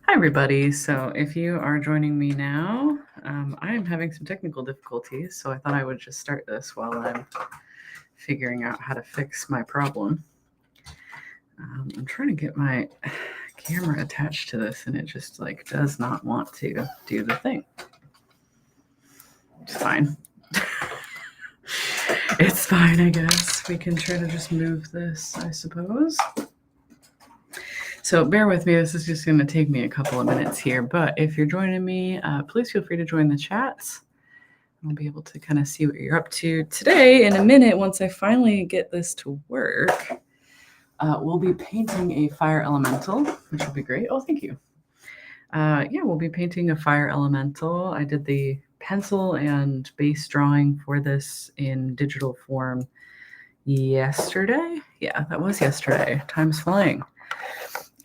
Hi, everybody. So, if you are joining me now, I am having some technical difficulties, so I thought I would just start this while I'm figuring out how to fix my problem. I'm trying to get my camera attached to this, and it just does not want to do the thing. It's fine. It's fine, I guess. We can try to just move this, I suppose. So bear with me. This is just going to take me a couple of minutes here. But if you're joining me, please feel free to join the chats. I'll be able to kind of see what you're up to today. In a minute, once I finally get this to work, we'll be painting a fire elemental, which will be great. Oh, thank you. Yeah, we'll be painting a fire elemental. I did the pencil and base drawing for this in digital form yesterday. Yeah, that was yesterday. Time's flying.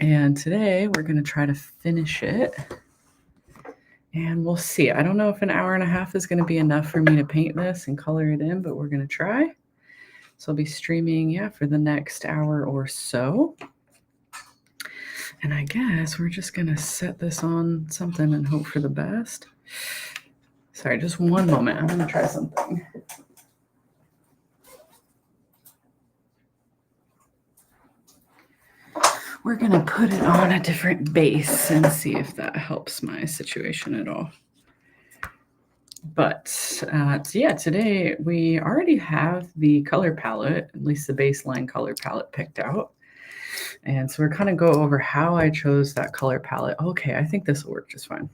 And today we're going to try to finish it. And we'll see. I don't know if an hour and a half is going to be enough for me to paint this and color it in, but we're going to try. So I'll be streaming, for the next hour or so. And I guess we're just going to set this on something and hope for the best. Sorry, just one moment. I'm going to try something. We're going to put it on a different base and see if that helps my situation at all. But today we already have the color palette, at least the baseline color palette picked out. And so we're kind of go over how I chose that color palette. Okay, I think this will work just fine.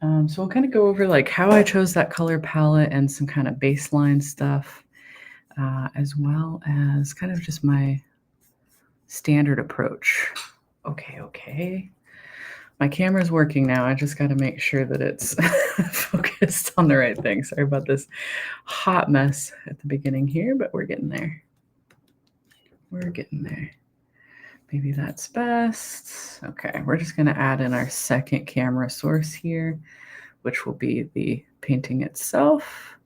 So we'll kind of go over how I chose that color palette and some kind of baseline stuff, as well as kind of just my standard approach. Okay. My camera's working now. I just got to make sure that it's focused on the right thing. Sorry about this hot mess at the beginning here, but we're getting there. Maybe that's best. Okay, we're just going to add in our second camera source here, which will be the painting itself.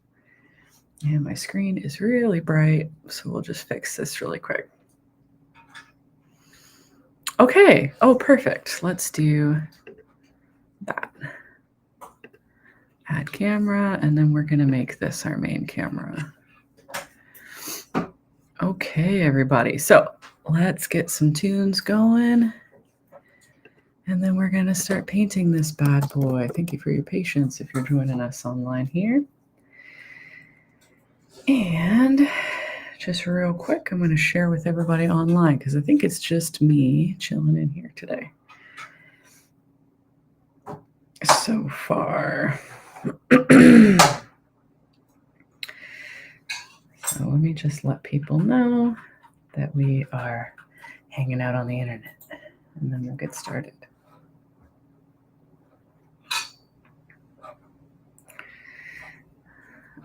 And my screen is really bright, so we'll just fix this really quick. Okay. Oh, perfect. Let's do that. Add camera, and then we're going to make this our main camera. Okay, everybody. So let's get some tunes going. And then we're going to start painting this bad boy. Thank you for your patience if you're joining us online here. And just real quick, I'm going to share with everybody online because I think it's just me chilling in here today. So far. So let me just let people know that we are hanging out on the internet, and then we'll get started.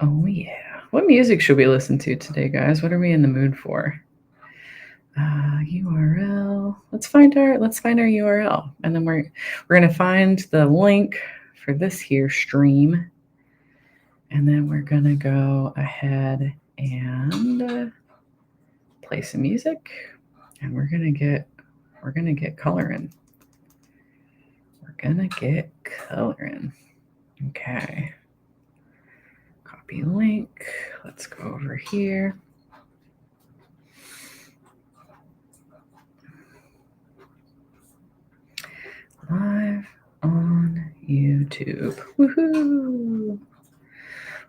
Oh, yeah. What music should we listen to today, guys? What are we in the mood for? URL. Let's find our URL, and then we're going to find the link for this here stream, and then we're going to go ahead and play some music, and we're going to get coloring. Okay. Copy link. Let's go over here. Live on YouTube. Woohoo!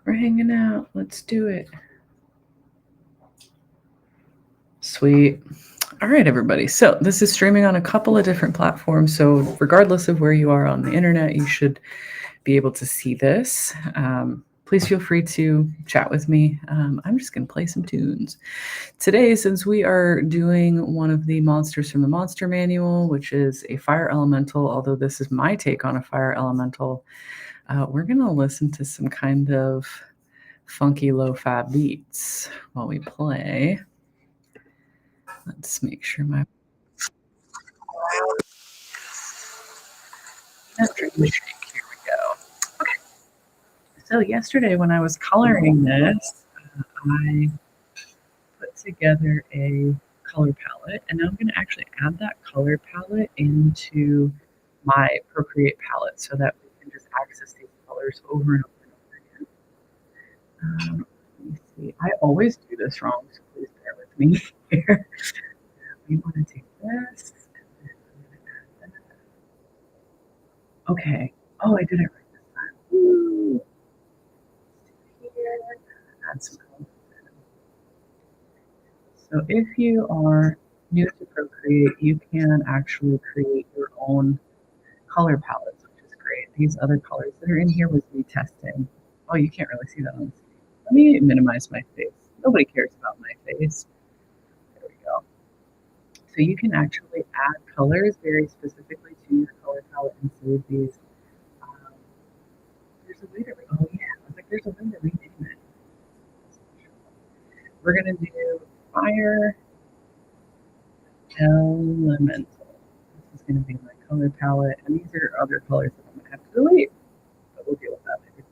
We're hanging out. Let's do it. Sweet. All right, everybody. So this is streaming on a couple of different platforms. So regardless of where you are on the internet, you should be able to see this. Please feel free to chat with me. I'm just going to play some tunes. Today, since we are doing one of the monsters from the Monster Manual, which is a fire elemental, although this is my take on a fire elemental, we're going to listen to some kind of funky lo-fi beats while we play. Let's make sure my Here we go. Okay. So yesterday when I was coloring this, I put together a color palette, and now I'm going to actually add that color palette into my Procreate palette so that we can just access these colors over and over and over again. Let me see. I always do this wrong, so please bear with me here. We want to take this, and then I'm going to add that. Okay. Oh, I did it right this time. Woo! Here, add some color. So if you are new to Procreate, you can actually create your own color palettes, which is great. These other colors that are in here was me testing. Oh, you can't really see that on the screen. Let me minimize my face. Nobody cares about my face. There we go. So you can actually add colors very specifically to your color palette and save these. Um, there's a way to, oh yeah, I was like, there's a way to rename it. We're gonna do fire elemental. This is gonna be my color palette, and these are other colors that I'm gonna have to delete, but we'll deal with that later.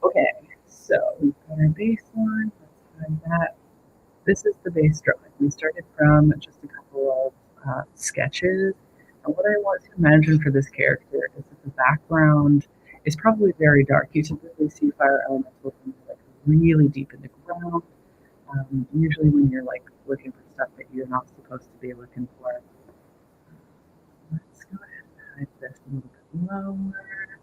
Okay, so we've got our baseline. Let's hide that. This is the base drawing. We started from just a couple of sketches. And what I want to imagine for this character is that the background is probably very dark. You typically see fire elementals when they're like really deep in the ground. Usually when you're like looking for stuff that you're not supposed to be looking for. Let's go ahead and hide this a little bit lower.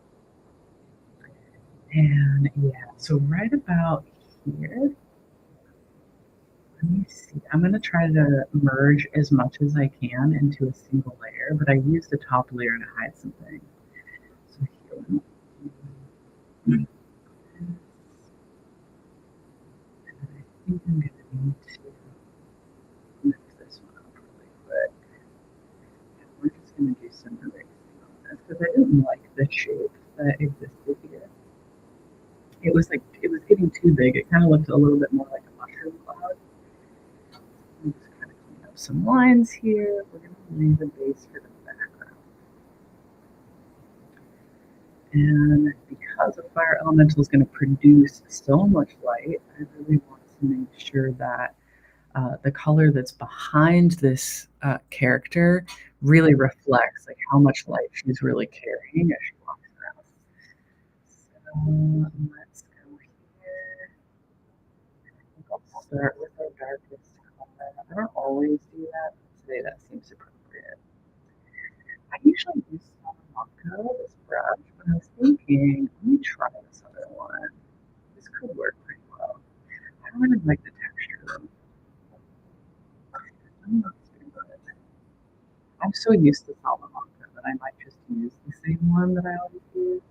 And yeah, so right about here, let me see. I'm going to try to merge as much as I can into a single layer, but I used the top layer to hide some things. So here, and I think I'm going to need to move this one up really quick. And we're just going to do some erasing on this because I didn't like the shape that existed here. It was like, it was getting too big. It kind of looked a little bit more like a mushroom cloud. I'm just kind of clean up some lines here. We're going to leave the base for the background. And because a fire elemental is going to produce so much light, I really want to make sure that the color that's behind this character really reflects like how much light she's really carrying as she walks around. So let's go here. I think I'll start with our darkest color. I don't always do that, but today that seems appropriate. I usually use Salamanca, this brush, but I was thinking, let me try this other one. This could work pretty well. I don't really like the texture though. I'm so used to Salamanca that I might just use the same one that I always use.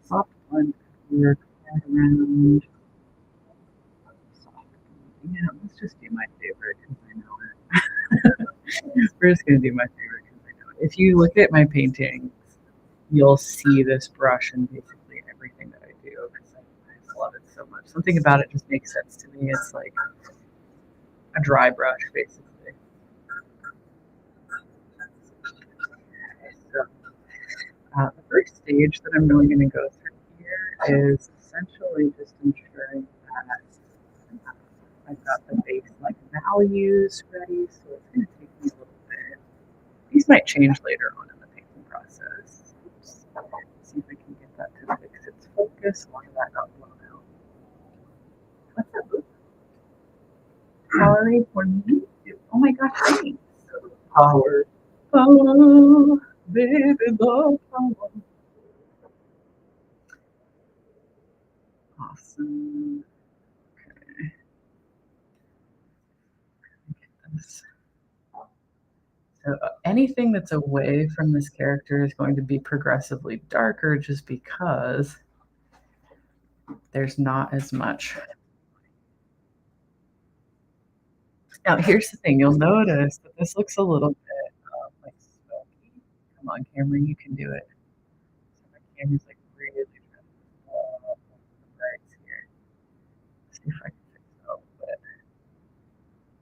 Soft blend could work right around. Soft blend. Yeah, let's just do my favorite because I know it. We're just going to do my favorite because I know it. If you look at my paintings, you'll see this brush in basically everything that I do because I love it so much. Something about it just makes sense to me. It's like a dry brush, basically. So, the first stage that I'm really going to go through here is essentially just ensuring that I've got the base like values ready. So it's going to take me a little bit. These might change later on in the painting process. Oops. Let's see if I can get that to fix its focus. Why that got blown out? What's that book? Power for me? Oh my gosh, thanks. Power. Power. Baby, love power. Awesome. Okay. Get this. So anything that's away from this character is going to be progressively darker just because there's not as much. Now, here's the thing. You'll notice that this looks a little bit like smoky. Come on, camera, you can do it. So my camera's like really trying to pull up the brights here. See if I can fix it a little bit.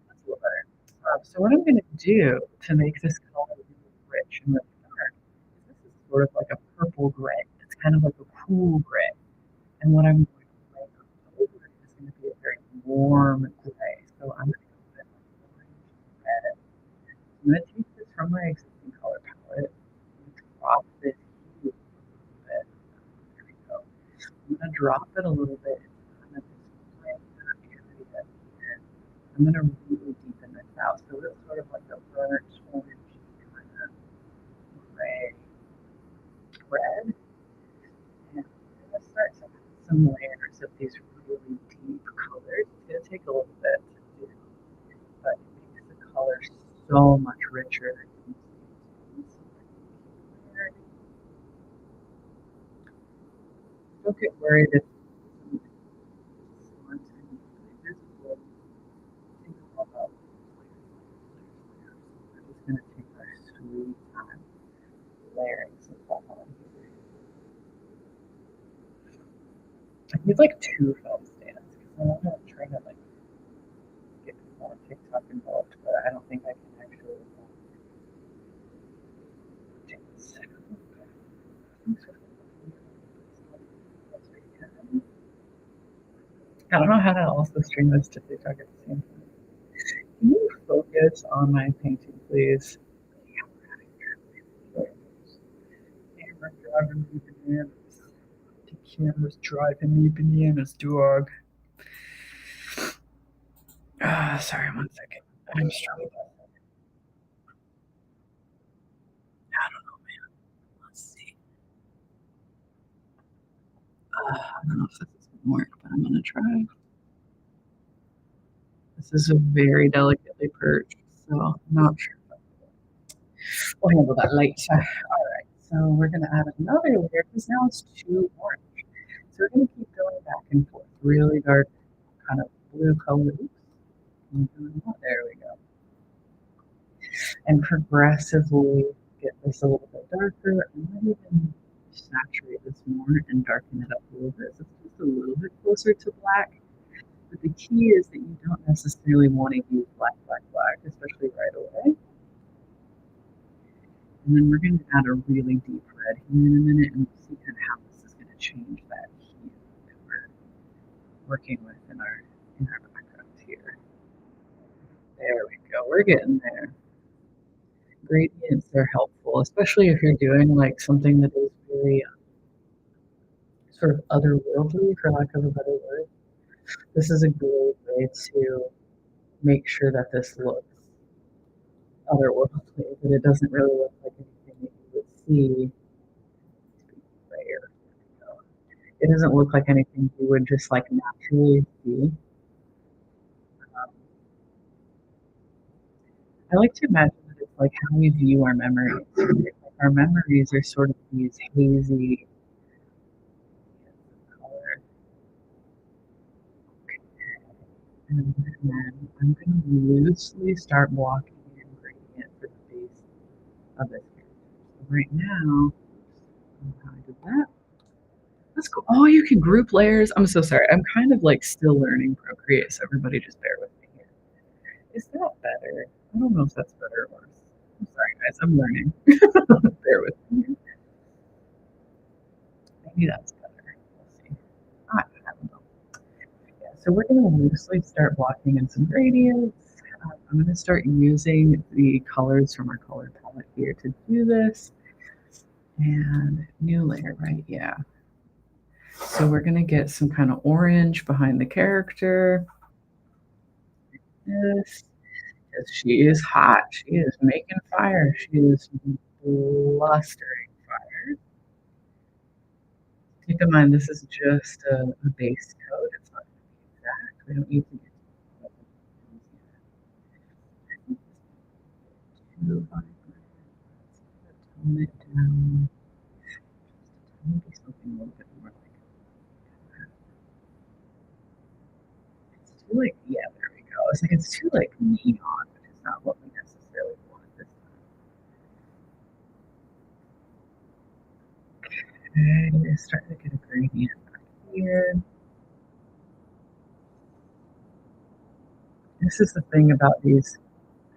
That's a little better. So what I'm going to do to make this color really rich and really dark is this is sort of like a purple gray. It's kind of like a cool gray. And what I'm going to lay over is going to be a very warm gray. So I'm going to go with orange red. I'm going to take this from my existing color palette and drop this hue a little bit. There we go. I'm going to drop it a little bit into kind of this brighter area here. I'm going to really deepen this out. So it's sort of like a burnt orange kind of gray red. And I'm going to start to add some layers of these really deep colors. It's going to take a little bit to do, but it makes the color so much richer. Don't get worried if it's not visible. Think about layers. We're just going to take our sweet time layering some stuff on here. I need like 2 film stands because I want to try to like get people on TikTok involved, but I don't think I can actually dance. I don't know how to also stream this to TikTok at the same time. Can you focus on my painting, please? Camera driving me bananas. The camera's driving me bananas, dog. Sorry, 1 second. I'm struggling. I don't know, man. Let's see. I don't know if this is going to work, but I'm going to try. This is a very delicately perched, so I'm not sure. We'll handle that later. All right, so we're going to add another layer because now it's too orange. So we're going to keep going back and forth. Really dark, kind of blue color. There we go. And progressively get this a little bit darker. I might even saturate this more and darken it up a little bit. So it's just a little bit closer to black. But the key is that you don't necessarily want to use black, especially right away. And then we're going to add a really deep red here in a minute, and we'll see kind of how this is going to change that hue that we're working with in our background here. There we go. We're getting there. Gradients are helpful, especially if you're doing like something that is very sort of otherworldly, for lack of a better word. This is a great way to make sure that this looks otherworldly, that it doesn't really look like anything that you would see. It doesn't look like anything you would just like naturally see. I like to imagine that it's like how we view our memories. Like our memories are sort of these hazy colors. And then I'm going to loosely start blocking in gradient for the base of this character. So right now, how I did that. That's cool. Oh, you can group layers. I'm so sorry. I'm kind of like still learning Procreate, so everybody just bear with me here. Is that better? I don't know if that's better or worse. I'm sorry, guys. I'm learning. Bear with me. Maybe that's better. We'll see. I don't know. Yeah, so we're going to loosely start blocking in some gradients. I'm going to start using the colors from our color palette here to do this. And new layer, right? Yeah. So we're going to get some kind of orange behind the character. Yes, because she is hot. She is making fire. She is blustering fire. Keep in mind, this is just a base coat. It's not going to be exact. We don't need to get too vibrant. Tone it down. Maybe something a little bit more like that. It's too like, yeah, there we go. It's like it's too like neon, which is not what we necessarily want this time. Okay, starting to get a gradient back here. This is the thing about these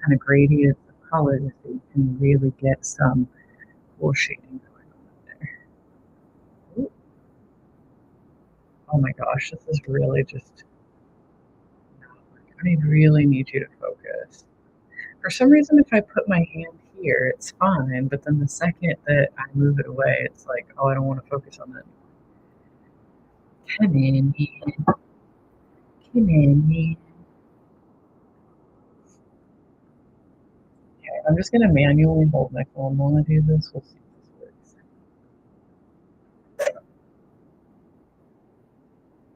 kind of gradients of colors is that you can really get some cool shading going on there. Ooh. Oh my gosh, this is really just not working. I really need you to focus. For some reason, if I put my hand here, it's fine, but then the second that I move it away, it's like, oh, I don't want to focus on that. Come in, man. Come in, man. Okay, I'm just going to manually hold my phone while I do this. We'll see if this works.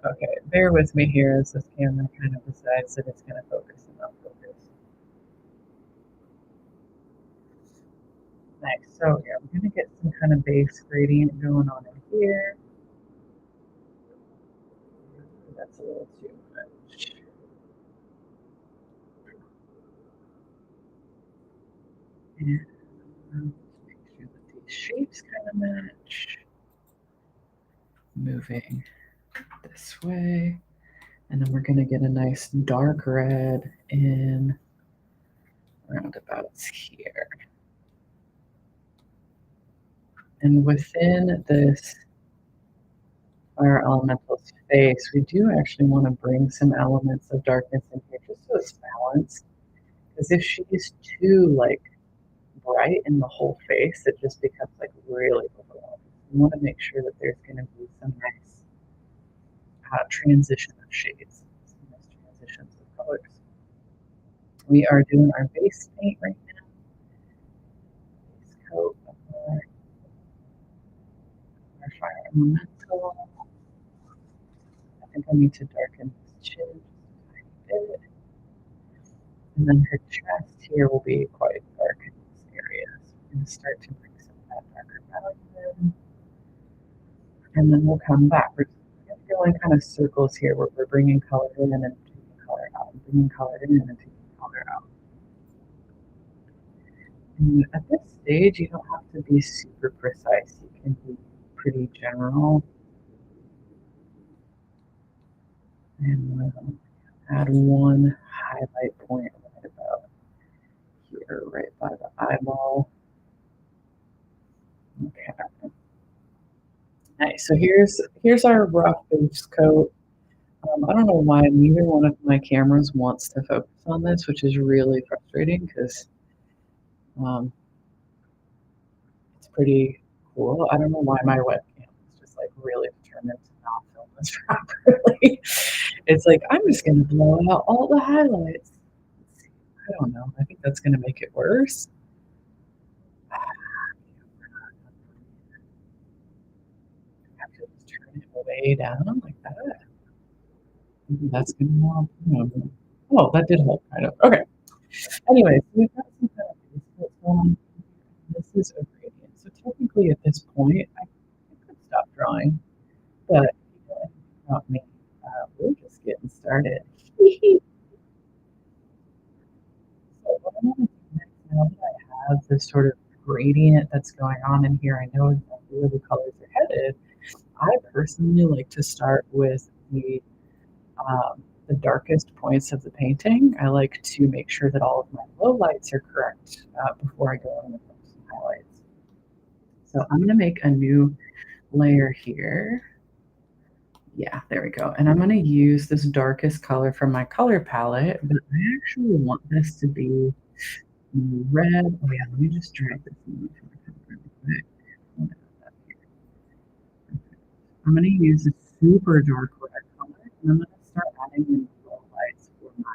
Okay, bear with me here as this camera kind of decides that it's going to focus and not focus. Nice. So yeah, I'm going to get some kind of base gradient going on in here. That's a little too much. And make sure that these shapes kind of match. Moving this way. And then we're going to get a nice dark red in roundabouts here. And within this fire elemental space, we do actually want to bring some elements of darkness in here just so it's balanced. Because if she's too like bright in the whole face, it just becomes like really overwhelming. We want to make sure that there's going to be some nice transition of shades, some nice transitions of colors. We are doing our base paint right now. Base coat of our fire elemental. I think I need to darken this chin just a tiny bit. And then her chest here will be quite dark in this area. So we're going to start to bring some of that darker value in. And then we'll come back. We're going to go in kind of circles here where we're bringing color in and taking color out, and bringing color in and taking color out. And at this stage, you don't have to be super precise. You can be pretty general. And we'll add one highlight point right about here, right by the eyeball. Okay. Nice. So here's our rough base coat. I don't know why neither one of my cameras wants to focus on this, which is really frustrating because it's pretty cool. I don't know why my webcam is just like really determined to not film this properly. It's like, I'm just going to blow out all the highlights. I don't know. I think that's going to make it worse. I have to just turn it way down like that. That's going to help. Oh, that did help, kind of. Okay. Anyway, so we've got some kind of base coat going on. This is a gradient. So technically at this point, I could stop drawing. But you know, about me, we're just getting started. So what I'm going to do next, now that I have this sort of gradient that's going on in here, I know exactly where the colors are headed. I personally like to start with the darkest points of the painting. I like to make sure that all of my low lights are correct before I go in with some highlights. So I'm going to make a new layer here. Yeah, there we go. And I'm going to use this darkest color from my color palette, but I actually want this to be red. Oh yeah, let me just drag this in really quick. I'm going to use a super dark red color, and I'm going to start adding in low lights for my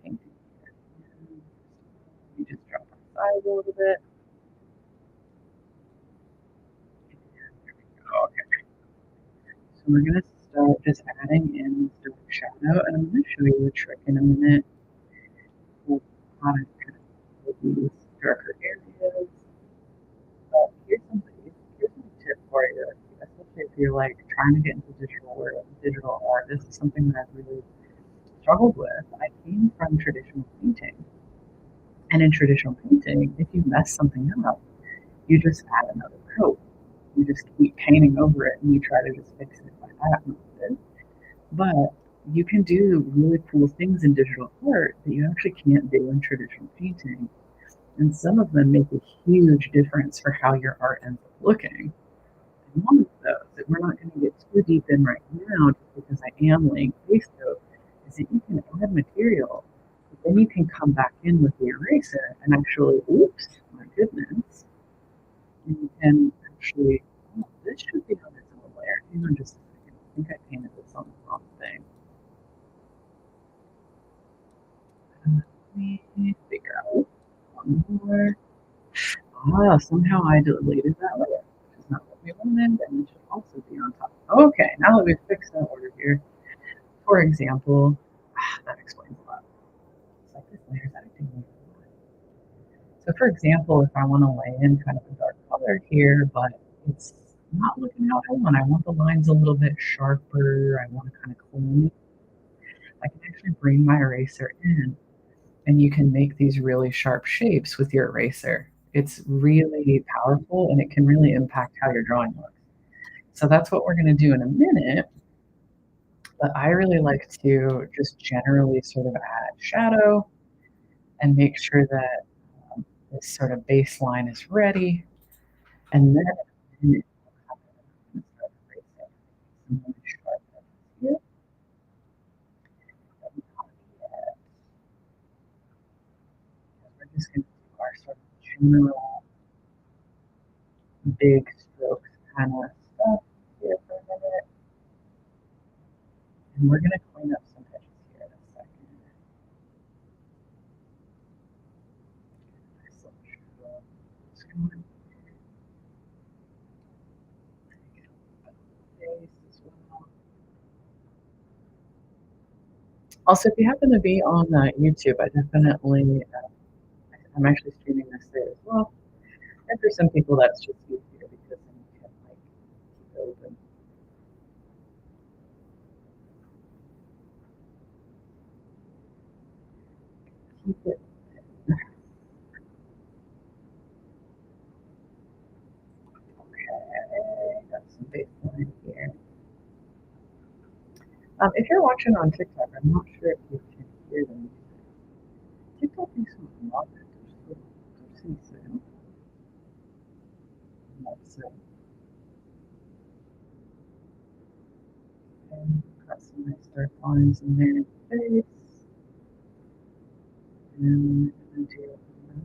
painting here. Let me just drop our size a little bit. Okay. So we're going to start just adding in this dark shadow, and I'm going to show you a trick in a minute. How to kind of these darker areas. But here's a tip for you, especially if you're like trying to get into digital art. This is something that I've really struggled with. I came from traditional painting, and in traditional painting, if you mess something up, you just add another coat. You just keep painting over it, and you try to just fix it by that method. But you can do really cool things in digital art that you actually can't do in traditional painting. And some of them make a huge difference for how your art ends up looking. And one of those that we're not going to get too deep in right now, just because I am laying base coat, is that you can add material that then you can come back in with the eraser and actually, oops, my goodness, and you can actually, oh, this should be on its own layer. Hang on just a second. I think I painted this on the wrong thing. Let me figure out one more. Ah, somehow I deleted that layer, which is not what we wanted, and it should also be on top. Okay, now that we've fixed that order here, for example, that explains a lot. It's like this layer's acting weird. So for example, if I want to lay in kind of a dark color here, but it's not looking how I want the lines a little bit sharper, I want to kind of clean it, I can actually bring my eraser in and you can make these really sharp shapes with your eraser. It's really powerful and it can really impact how your drawing looks. So that's what we're going to do in a minute. But I really like to just generally sort of add shadow and make sure that this sort of baseline is ready. And then I'm gonna start erasing some really sharp edges here. But not yet. We're just going to do our sort of general big strokes kind of stuff here for a minute. And we're going to clean up some edges here in a second. Nice little shadow. Just going to face as well. Also, if you happen to be on YouTube, I definitely, I'm actually streaming this there as well. And for some people, that's just easier because then you can like keep it open. Keep it. Okay, got some baseline here. If you're watching on TikTok, I'm not sure if you can hear the music. TikTok is a lot better. So, that's and got some nice dark lines in there in the face. And we're going to do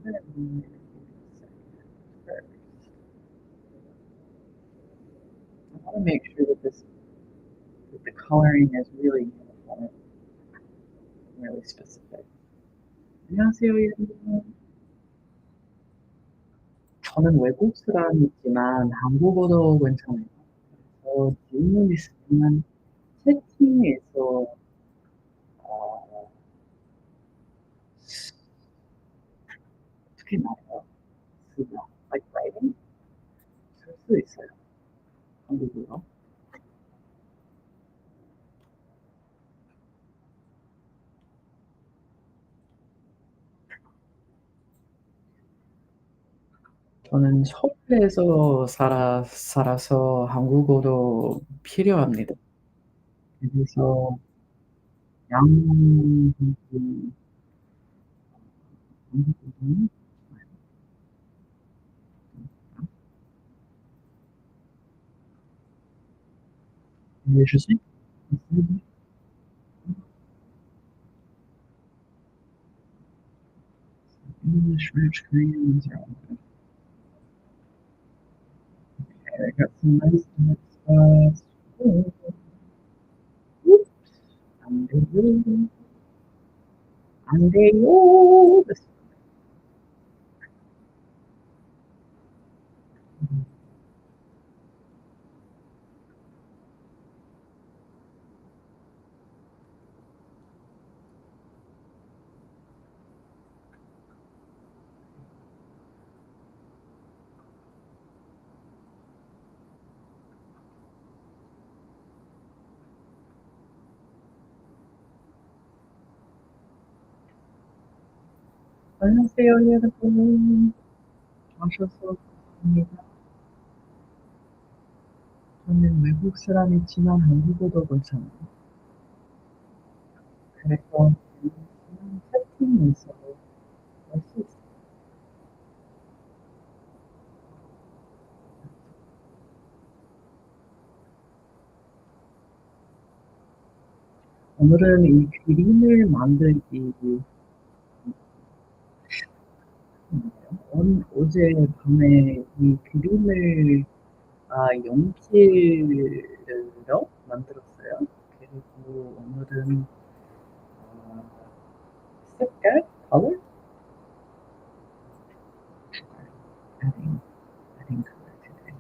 another one first. I want to make sure that the coloring is really uniform, really specific. 안녕하세요, 여러분. 저는 외국 사람이지만 한국어도 괜찮아요. 그래서 질문 있으면 채팅에서 어, 어떻게 말해요? 쓰다, like writing? 쓸 수 있어요. 한국어로. 저는 서울에서 살아서 한국어도 필요합니다. 그래서 양국 한국어는 je sais. English, French, Korean, these are all good. Okay, I got some nice dark spots. Oops. 안 돼요. 안 돼요. This 안녕하세요, 여러분. 와셔서 감사합니다. 저는 외국 사람이지만 한국어도 괜찮아요. 그래서 그냥 채팅에서 할 수 있어요. 오늘은 이 그림을 만들기 어젯밤에 이 그림을 연필로 만들었어요. 그리고 오늘은 어, 색깔, color, adding, adding color today.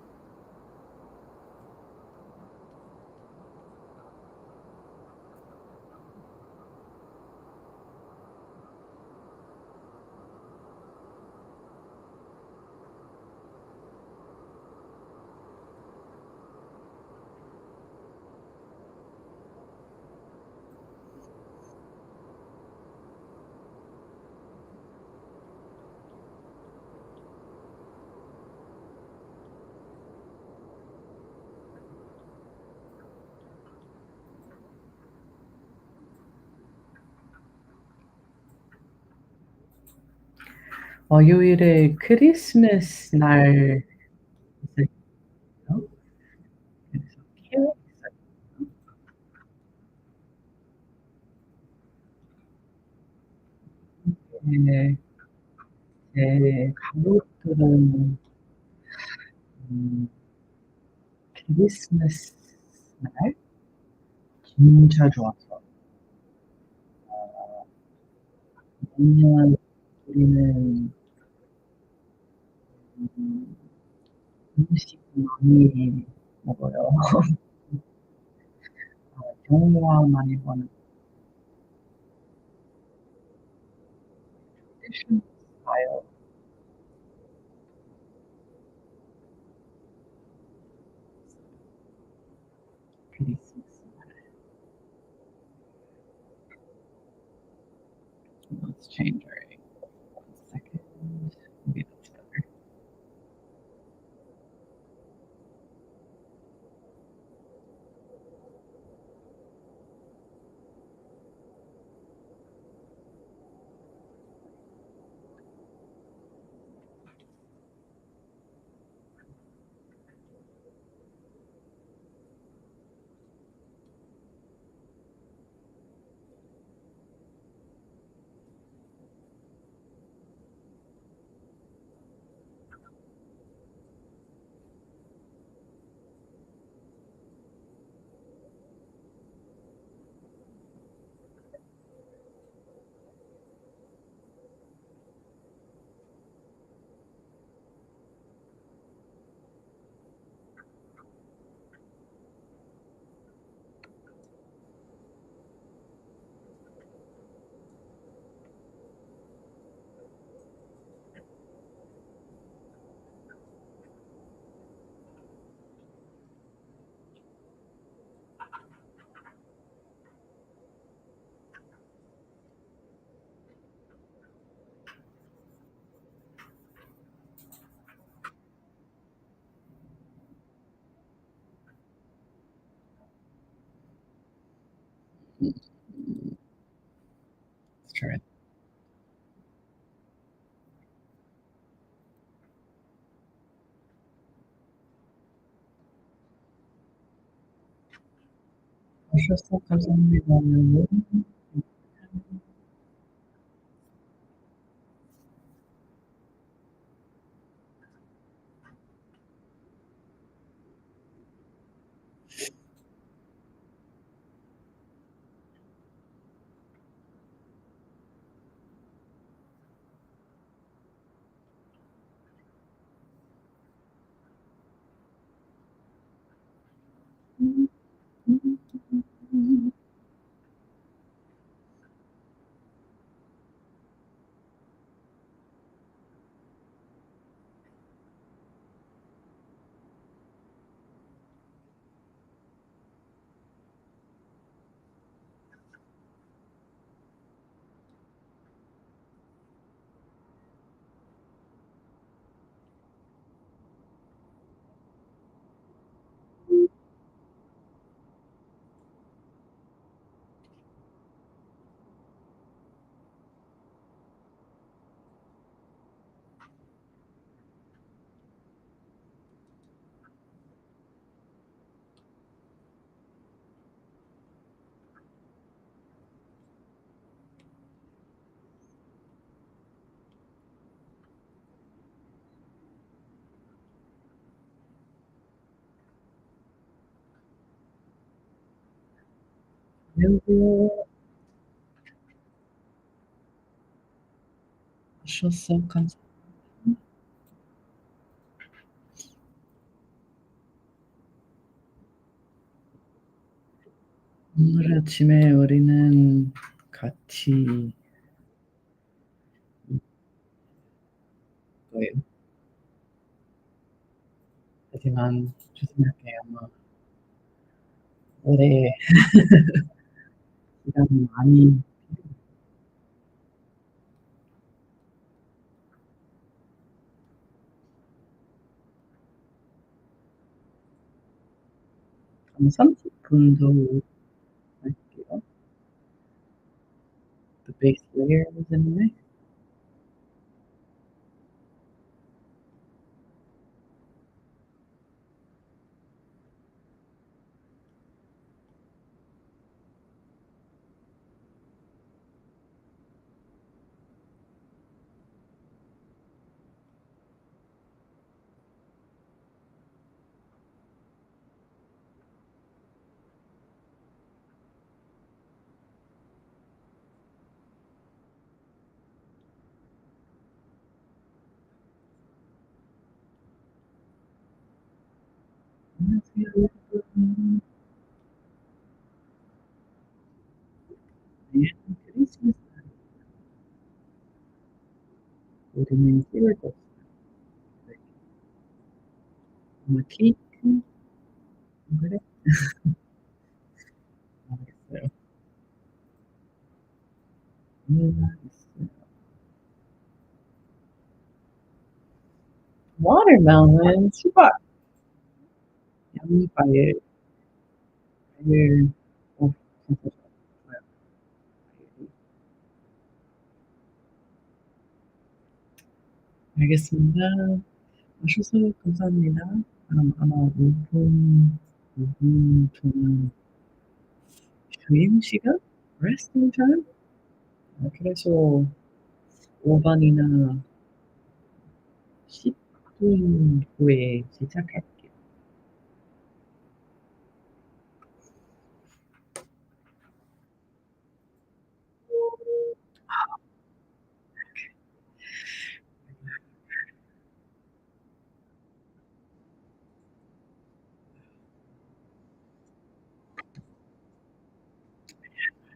월요일에 크리스마스 날 있어요. 그래서 케이크 있어요. 네, 제 가족들은 음, 크리스마스 날 진짜 좋아서 어, 매년 우리는 음, 음식 많이 먹어요. 정말 많이 먹는 tradition style 크리스마스 날. Let's change our 1 second. Maybe that's better. Let's try it. 오셔서 감사합니다. 안녕하세요. 오셔서 감사합니다. 오늘 아침에 우리는 같이 거예요. 하지만 조심할게요. 오래 시간이 많이 한 30분 정도 할게요. The base layer is in there. 안녕하세요, 여러분. 메리 크리스마스. 우리는 씹을 거 없어요. 엄마 케이크? 안 그래? 알겠어요. 알겠어요. Watermelon, 수박, 양파에 과일, 진짜 좋아요. 과일이. 알겠습니다. 와주셔서 감사합니다. 아마 5분 동안 쉬는 시간? resting time? 그래서 5분이나 10분 후에 시작할게요.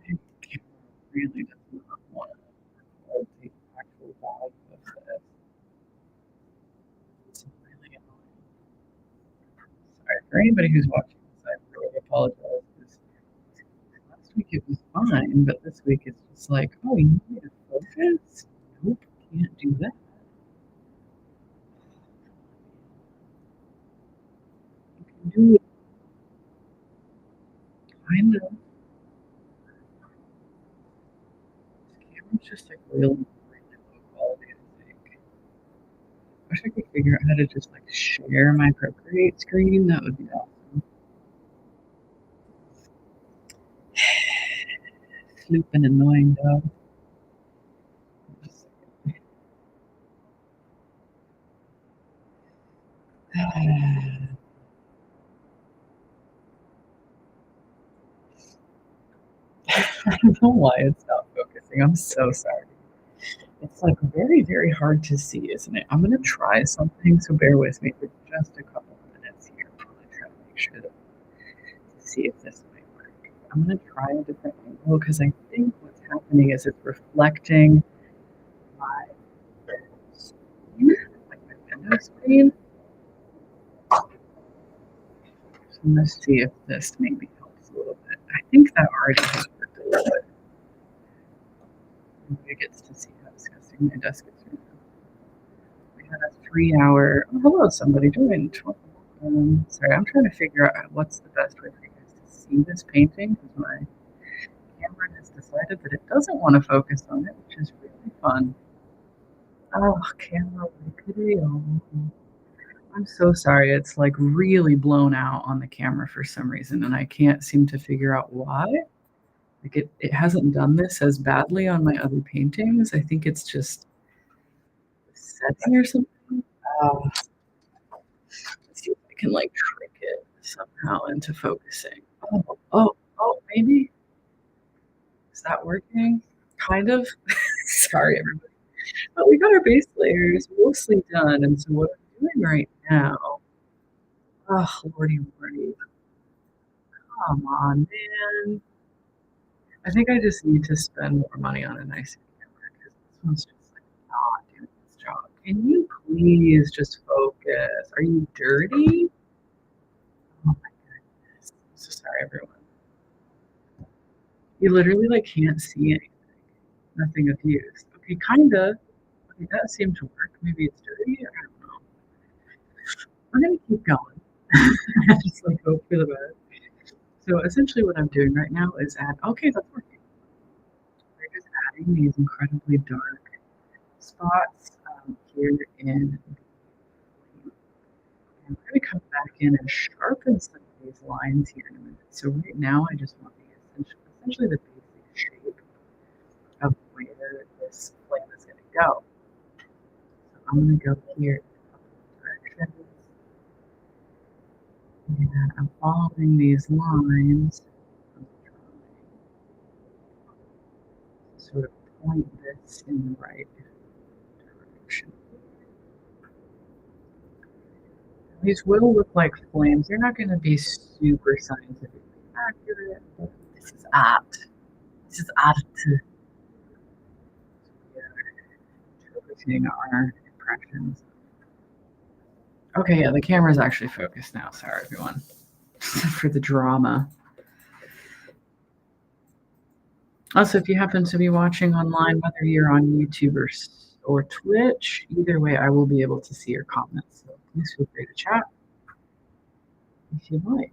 I really does not want to record the actual value of this. It's really annoying. Sorry, for anybody who's watching this, I really apologize. 'Cause last week it was fine, but this week it's just like, oh, you need me to focus? Nope, can't do that. You can do it kind of. This camera's just like really, really low quality, I think. I wish I could figure out how to just like share my Procreate screen. That would be awesome. Sloop an annoying dog. Just I don't know why it's not focusing. I'm so sorry. It's like very, very hard to see, isn't it? I'm gonna try something, so bear with me for just a couple of minutes here while I try to make sure to see if this might work. I'm gonna try a different angle because I think what's happening is it's reflecting my screen, like my window screen. So let's see if this maybe helps a little bit. I think that already has worked a little bit. Maybe it gets to see how disgusting my desk is right now. We had a 3 hour. Oh, hello, somebody joined. Sorry, I'm trying to figure out what's the best way for you guys to see this painting because my camera has decided that it doesn't want to focus on it, which is really fun. Oh, camera video. I'm so sorry. It's like really blown out on the camera for some reason, and I can't seem to figure out why. Like it hasn't done this as badly on my other paintings. I think it's just the setting or something. Uh, let's see if I can like trick it somehow into focusing. Oh, maybe. that working? Kind of. Sorry, everybody. But we got our base layers mostly done, and so what I'm doing right now, oh, lordy, lordy, come on, man. I think I just need to spend more money on a nicer camera because this one's just like not doing its job. Can you please just focus? Are you dirty? Oh my goodness. I'm so sorry, everyone. You literally like can't see anything. Nothing of use. Okay, kinda. Okay, that seemed to work. Maybe it's dirty. I don't know. We're gonna keep going. Just like hope for the best. So essentially, what I'm doing right now is add. Okay, that's working. We're just adding these incredibly dark spots here in. I'm going to come back in and sharpen some of these lines here in a minute. So right now, I just want the essentially the basic shape of where this flame is going to go. So I'm going to go here in a couple of directions. And I'm following these lines. I'm trying to sort of point this in the right direction. These will look like flames. They're not going to be super scientifically accurate, but this is art. This is art. Interpreting our impressions. Okay, yeah, the camera's actually focused now. Sorry, everyone, for the drama. Also, if you happen to be watching online, whether you're on YouTube or Twitch, either way, I will be able to see your comments. So please feel free to chat if you'd like.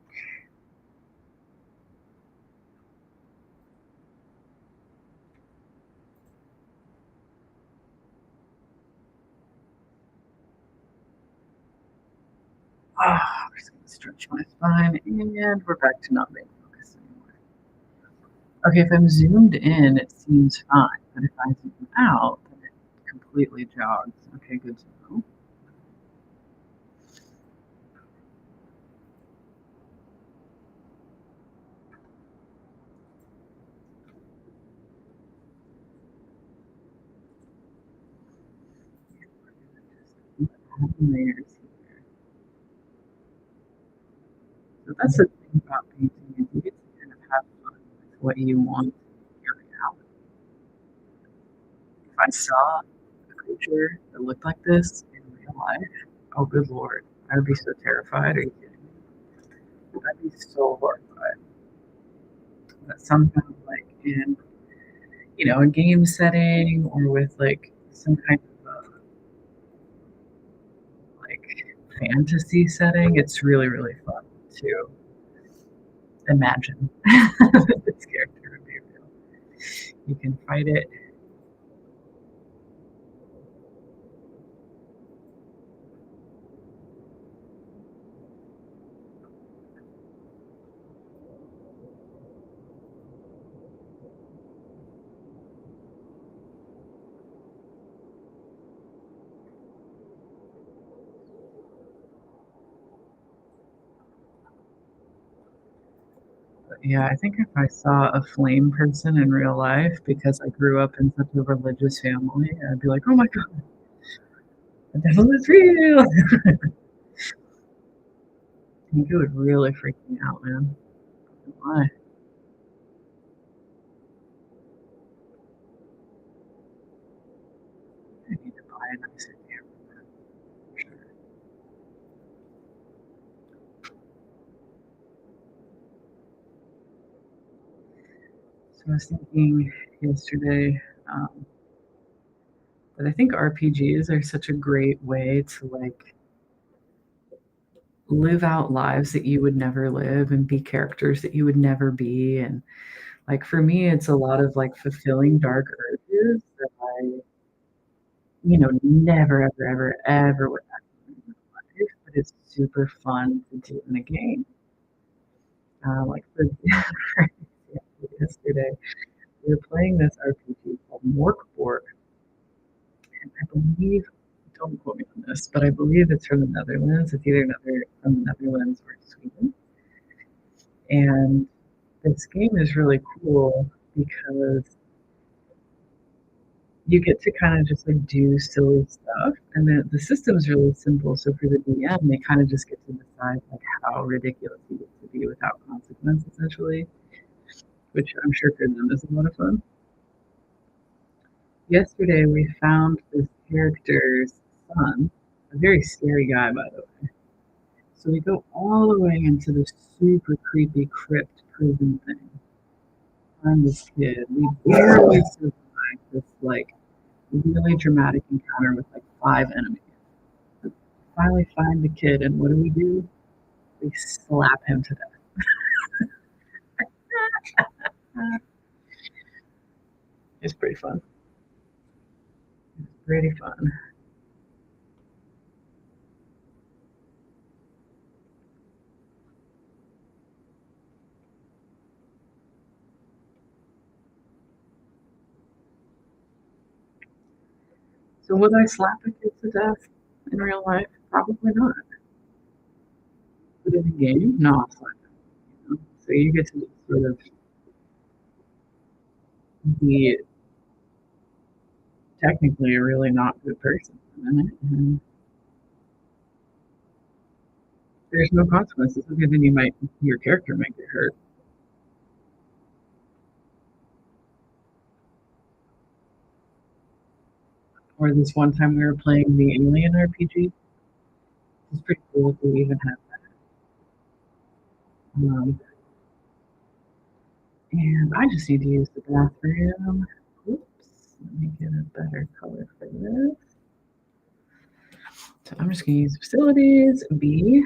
I'm just going to stretch my spine, and we're back to not being focused anymore. Okay, if I'm zoomed in, it seems fine, but if I zoom out, then it completely jogs. Okay, good to know. Layers here. So that's the thing about painting is you get to kind of have fun with what you want to carry out. If I saw a creature that looked like this in real life, oh good lord, I would be so terrified. Are you kidding me? I'd be so horrified. But somehow, like in a game setting or with like some kind of like fantasy setting, it's really really fun to imagine this character would be real. You can fight it. But yeah, I think if I saw a flame person in real life because I grew up in such a religious family, I'd be like, oh my god, the devil is real. I think it would really freak me out, man. Why? I need to buy a nicer camera for sure. So I was thinking yesterday that I think RPGs are such a great way to like live out lives that you would never live and be characters that you would never be. And like for me, it's a lot of like fulfilling dark urges that I, never, ever, ever, ever would happen in real life, but it's super fun to do in a game. Like for example, yesterday, we were playing this RPG called Morkborg, and I believe, don't quote me on this, but I believe it's from the Netherlands. It's either from the Netherlands or Sweden. And this game is really cool because you get to kind of just like do silly stuff, and the system's really simple. So for the DM, they kind of just get to decide like how ridiculous you get to be without consequence, essentially, which I'm sure for them is a lot of fun. Yesterday, we found this character's son, a very scary guy, by the way. So we go all the way into this super creepy crypt prison thing. Find this kid. We barely survive this like really dramatic encounter with like 5 enemies. Finally find the kid, and what do? We slap him to death. It's pretty fun. It's pretty fun. So would I slap a kid to death in real life? Probably not. But in a game, no, I'll slap him. You know? So you get to sort of be technically a really not good person for a minute, and there's no consequences. Okay, then your character might get hurt. Or this one time we were playing the Alien RPG. It's pretty cool if we even have that. And I just need to use the bathroom. Oops, let me get a better color for this. So I'm just going to use facilities, B,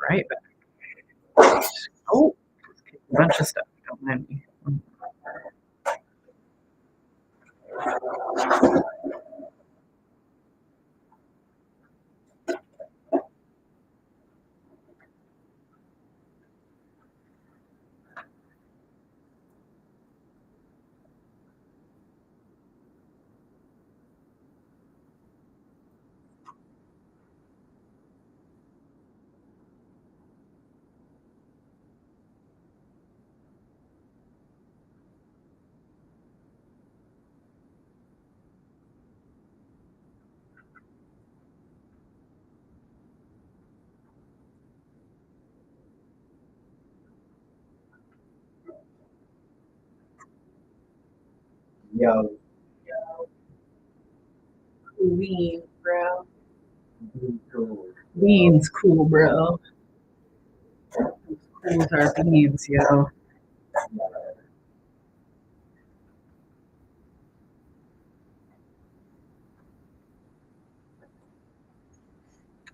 right back. Oh, a bunch of stuff. Don't mind me. Yo, Lean, bro. cool. Beans, cool, bro. Cool with our beans, yo.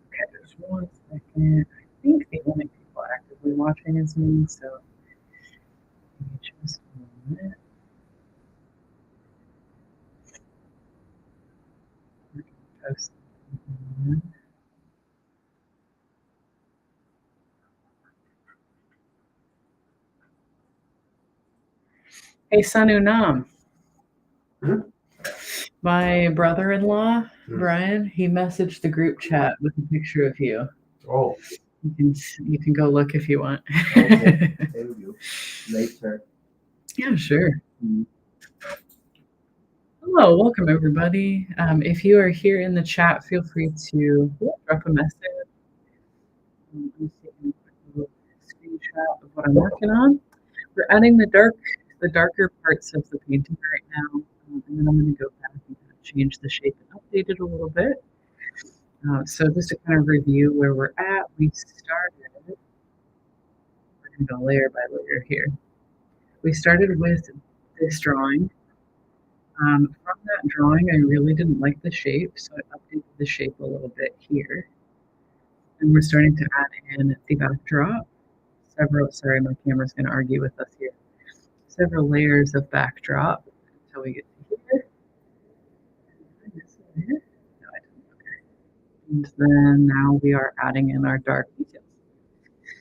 Okay, there's 1 second. I think the only people actively watching is me, so give me just a moment. We're gonna post. Hey, Sanu Nam. My brother-in-law, Brian, he messaged the group chat with a picture of you. Oh, You can go look if you want. okay. Thank you. Later. Yeah, sure. Hello, welcome everybody. If you are here in the chat, feel free to drop a message. I'm taking a quick little screenshot of what I'm working on. We're adding the darker parts of the painting right now, and then I'm going to go back and kind of change the shape and update it a little bit. So just to kind of review where we're at, we're going to go layer by layer here. We started with this drawing. From that drawing, I really didn't like the shape, so I updated the shape a little bit here. And we're starting to add in the backdrop. Sorry, my camera's going to argue with us here. Several layers of backdrop until we get to here. No, I didn't. Okay. And then now we are adding in our dark details.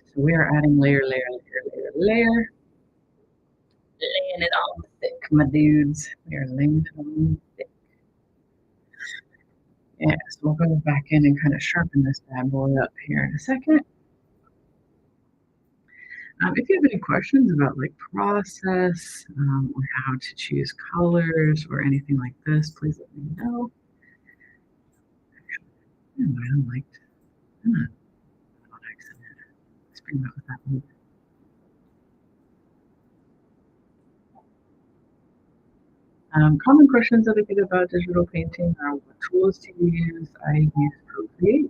So we are adding layer, layer, layer, layer, layer. Laying it on thick, my dudes. We are laying it on thick. Yeah, so we'll go back in and kind of sharpen this bad boy up here in a second. If you have any questions about like process or how to choose colors or anything like this, please let me know. Actually, I unliked. On accident. Let's bring that with that one. Common questions that I get about digital painting are what tools do you use? I use Procreate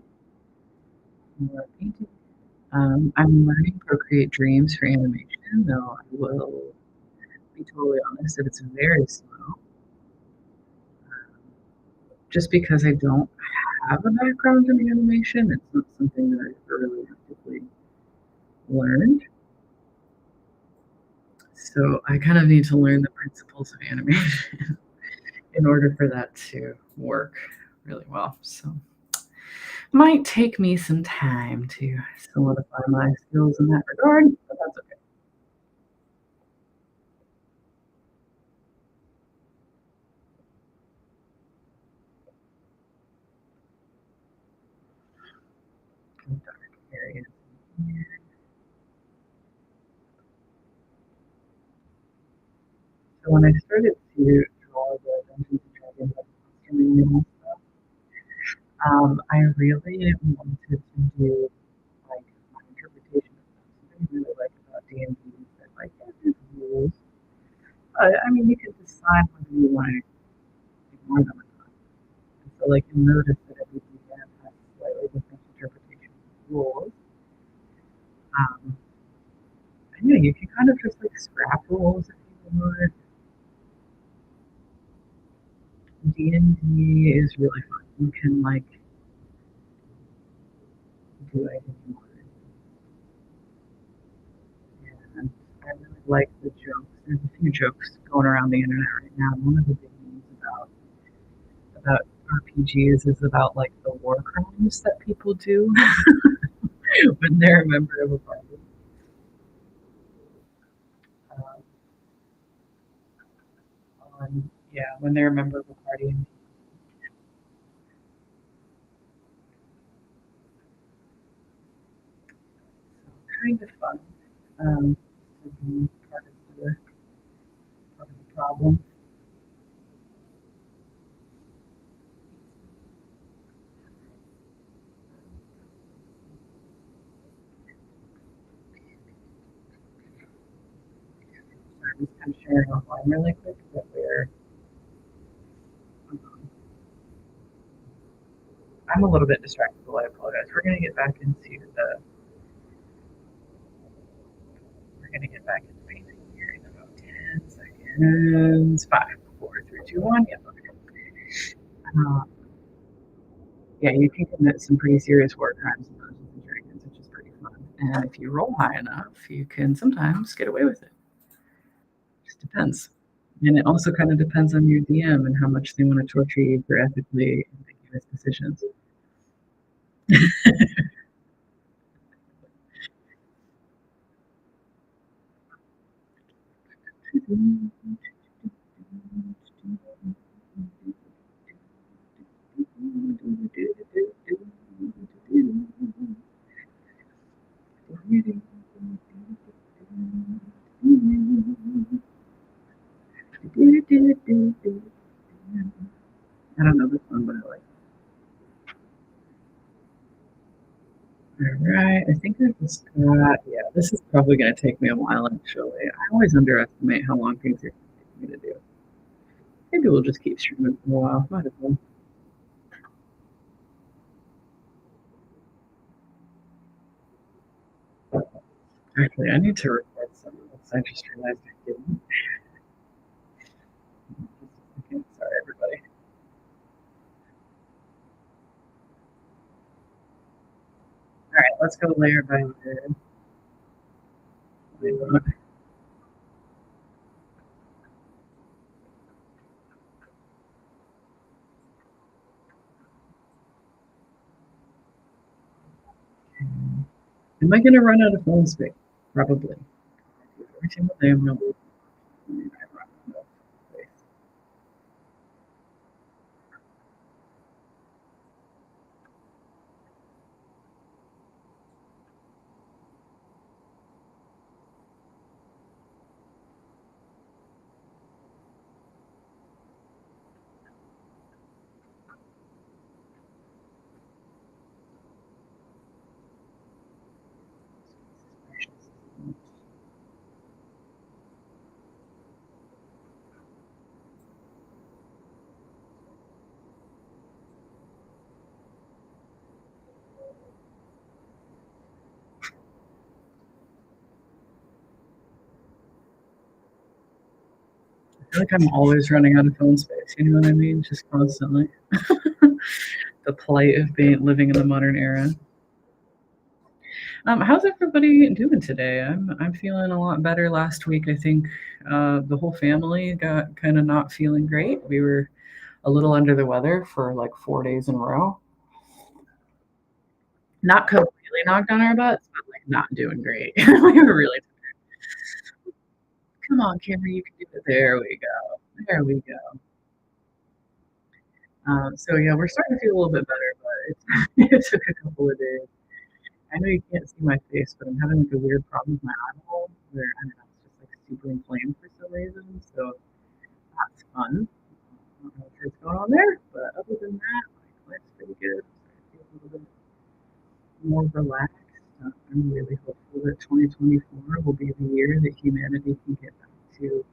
for painting. I'm learning Procreate Dreams for animation, though I will be totally honest that it's very slow. Just because I don't have a background in animation, it's not something that I've really actively learned. So I kind of need to learn the principles of animation in order for that to work really well. So might take me some time to solidify my skills in that regard, but that's okay. Dark areas here. So when I started to draw the Dungeons and Dragons like costuming and stuff, I really wanted to do like my interpretation of them. Something I really like about D&D is that like there's rules. I mean, you can decide whether you want to ignore them or not. And so like you'll notice that every DM has slightly different interpretation of rules. Um, and yeah, you can kind of just like scrap rules if you want. D&D is really fun. You can like do anything you want. And I really like the jokes. There's a few jokes going around the internet right now. One of the big news about RPGs is about like the war crimes that people do when they're a member of a party. Uh, yeah, when they're a member of a party. So kind of fun to be part of the problem. So I'm just kind of sharing offline really quick that um, I'm a little bit distracted, so I apologize. We're gonna get back into painting here in about 10 seconds. Five, four, three, two, one. Yep. Okay. Uh, yeah, you can commit some pretty serious war crimes in Dungeons and Dragons, which is pretty fun. And if you roll high enough, you can sometimes get away with it. Just depends. And it also kind of depends on your DM and how much they want to torture you for ethically ambiguous decisions. I don't know this one, but I like it. All right, I think I just got, yeah, this is probably going to take me a while, actually. I always underestimate how long things are taking me to do. Maybe we'll just keep streaming for a while. Might as well. Actually, I need to record some of this. I just realized I didn't. Just a second. Sorry, everybody. All right, let's go layer by layer. Am I going to run out of phone space? Probably. Every single day I'm going to run out of space. feel like I'm always running out of phone space. You know what I mean? Just constantly. The plight of living in the modern era. How's everybody doing today? I'm feeling a lot better. Last week, I think the whole family got kind of not feeling great. We were a little under the weather for like 4 days in a row. Not completely knocked on our butts, but like not doing great. We were really tired. Come on, Cameron, you can do it. There we go. There we go. So yeah, we're starting to feel a little bit better, but it took a couple of days. I know you can't see my face, but I'm having like a weird problem with my eyeball where I don't know, it's just like super inflamed for some reason. So that's fun. I don't know what's going on there, but other than that, like life's pretty good. I feel a little bit more relaxed. I'm really hopeful that 2024 will be the year that humanity can get back to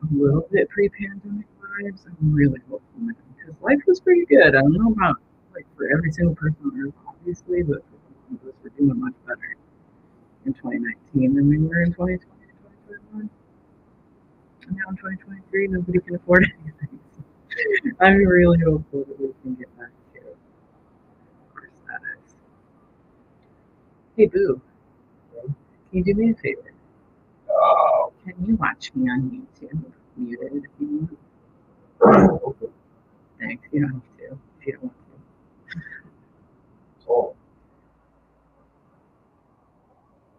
a little bit pre-pandemic vibes. I'm really hopeful, man, because life was pretty good. I don't know about like for every single person on Earth, obviously, but for some of us, we're doing much better in 2019 than we were in 2020 and 2021. And now in 2023, nobody can afford anything. I'm really hopeful that we can get back to our status. Hey, Boo, can you do me a favor? Can you watch me on YouTube? Muted if you want. Thanks. You don't have to if you don't want to. Oh,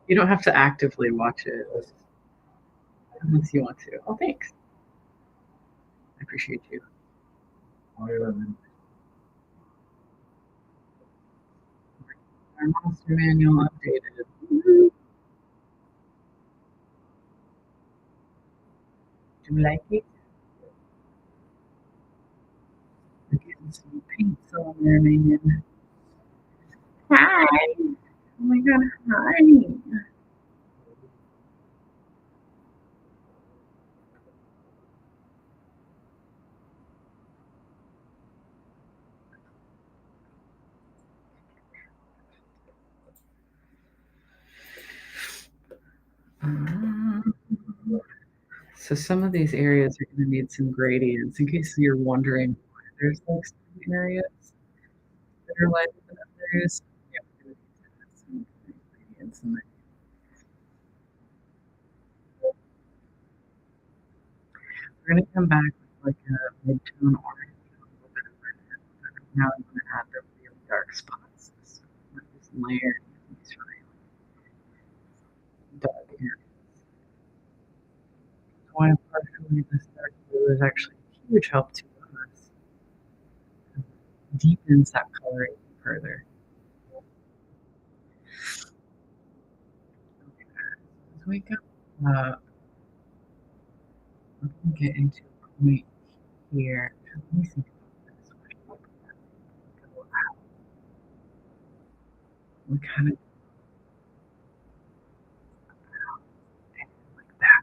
You don't have to actively watch it unless you want to. Oh, thanks. I appreciate you. Our monster manual updated. Woo-hoo. Do you like it? We're getting some paints on there, man. Hi. Oh my god, hi. So some of these areas are going to need some gradients. In case you're wondering why there's like some areas that are lighter than others, yeah, we're going to need to add some gradients in there. We're going to come back with like a mid-tone orange, a little bit of red. But right now I'm going to add the really dark spots. So we're just layering these really dark areas. Why partially this dark blue is actually a huge help to us. Deepens that coloring further. Okay, as we go up, we're going to get into a point here. Let me think about this. Go out. We kind of like that.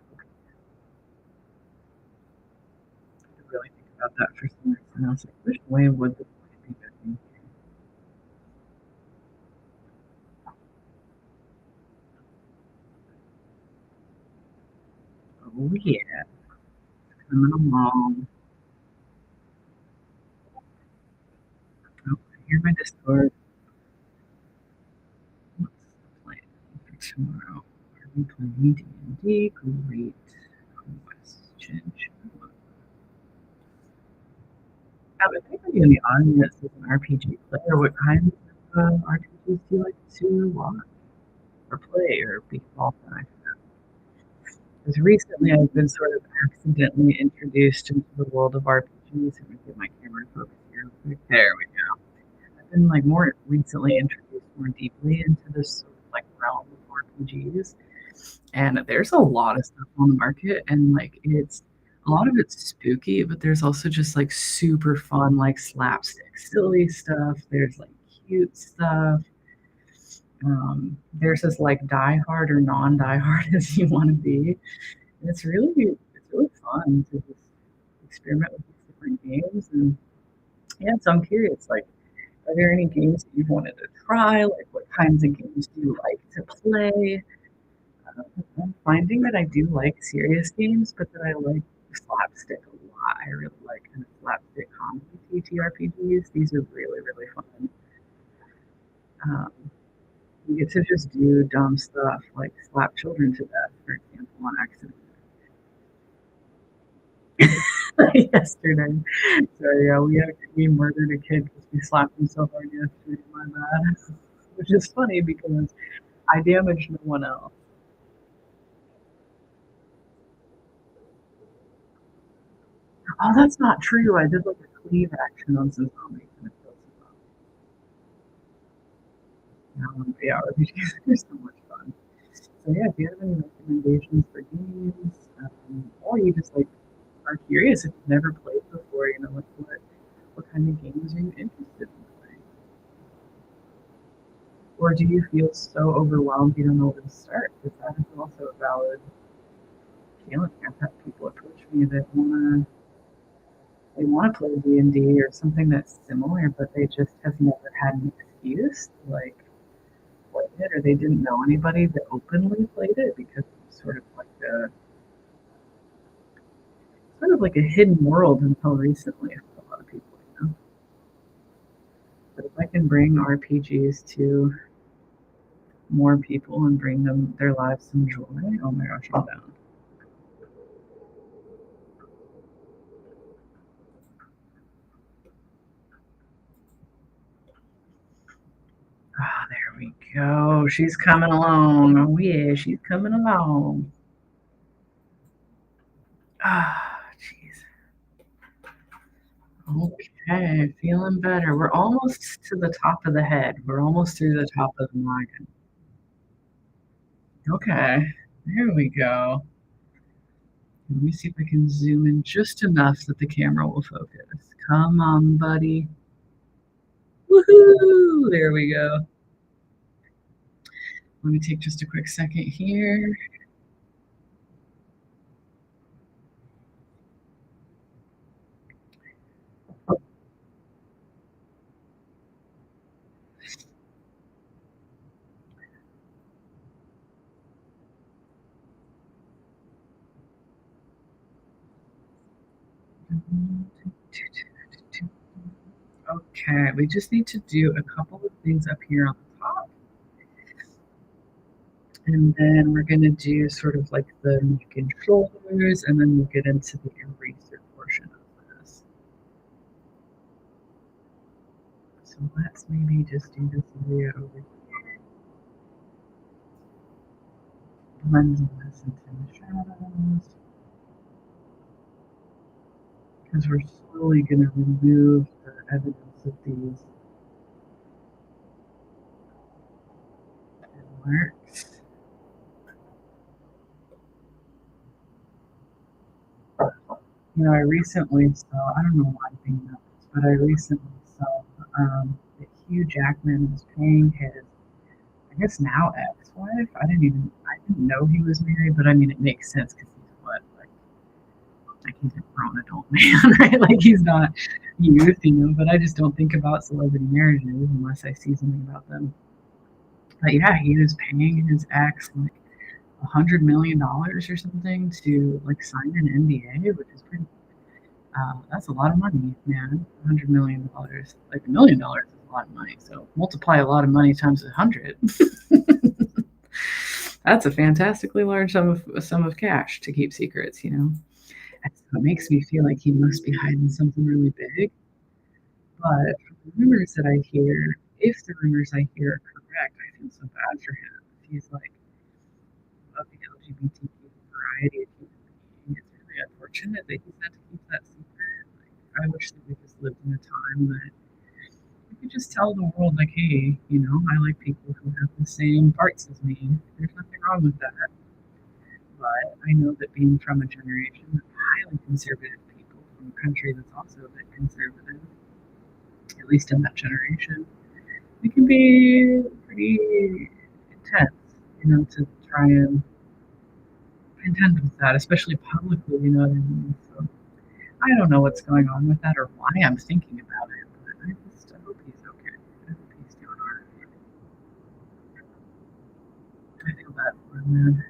I really think about that for some reason. I was like, which way would the point be going? Oh yeah, coming along. Oh, I hear my Discord. What's the plan for tomorrow? Are we playing D&D? Great question. If anybody in the audience is an RPG player, what kinds of RPGs do you like to watch or play or be involved in? Because recently I've been sort of accidentally introduced into the world of RPGs. Let me get my camera focused here. There we go. I've been like more recently introduced more deeply into this sort of like realm of RPGs. And there's a lot of stuff on the market and like it's a lot of it's spooky, but there's also just like super fun, like slapstick, silly stuff. There's like cute stuff. There's this like die hard or non die hard as you want to be. And it's really fun to just experiment with these different games. And yeah, so I'm curious, like, are there any games that you've wanted to try? Like, what kinds of games do you like to play? I'm finding that I do like serious games, but that I like slapstick a lot. I really like kind of slapstick comedy TTRPGs. These are really, really fun. Um, you get to just do dumb stuff like slap children to death, for example, on accident. Yesterday. So yeah, we murdered a kid because we slapped him so hard yesterday. My bad. Which is funny because I damaged no one else. Oh, that's not true. I did like a cleave action on some zombies and it killed some zombies. Yeah, RPGs are so much fun. So yeah, if you have any recommendations for games, or you just like are curious if you've never played before, like what kind of games are you interested in playing? Or do you feel so overwhelmed you don't know where to start? Because that is also a valid feeling. I've had people approach me that they want to play D&D or something that's similar, but they just have never had an excuse to like play it, or they didn't know anybody that openly played it because it's sort of like a hidden world until recently for a lot of people. But if I can bring RPGs to more people and bring them their lives some joy, oh my gosh, I'm down. Ah, there we go. She's coming along. Oh yeah, she's coming along. Ah, jeez. Okay, feeling better. We're almost to the top of the head. We're almost through the top of the noggin. Okay, there we go. Let me see if I can zoom in just enough that the camera will focus. Come on, buddy. Woohoo! There we go. Let me take just a quick second here. Okay, we just need to do a couple of things up here on the top. And then we're going to do sort of like the neck and shoulders, and then we'll get into the eraser portion of this. So let's maybe just do this area over here. Blending this into the shadows. Because we're slowly going to remove the evidence of these marks. I recently saw, I don't know why I'm thinking about this, but I recently saw that Hugh Jackman was paying his, I guess now ex-wife. I didn't know he was married, but I mean, it makes sense because he's what, like he's a grown adult man, right? Like he's not youth. But I just don't think about celebrity marriages unless I see something about them. But yeah, he was paying his ex like $100 million or something to like sign an NDA, which is pretty. That's a lot of money, man. $100 million, like $1 million, is a lot of money. So multiply a lot of money times 100. That's a fantastically large sum of cash to keep secrets. And so it makes me feel like he must be hiding something really big. But from the rumors that I hear, if the rumors I hear are correct, I feel so bad for him. If he's like of the LGBTQ variety of human being, it's really unfortunate that he's had to keep that secret. Like, I wish that we just lived in a time that we could just tell the world, like, hey, I like people who have the same parts as me. There's nothing wrong with that. But I know that being from a generation of highly conservative people from a country that's also a bit conservative, at least in that generation, it can be pretty intense, to try and contend with that, especially publicly, you know what I mean? So I don't know what's going on with that or why I'm thinking about it, but I hope he's okay. I hope he's doing all right. I feel bad for him, man.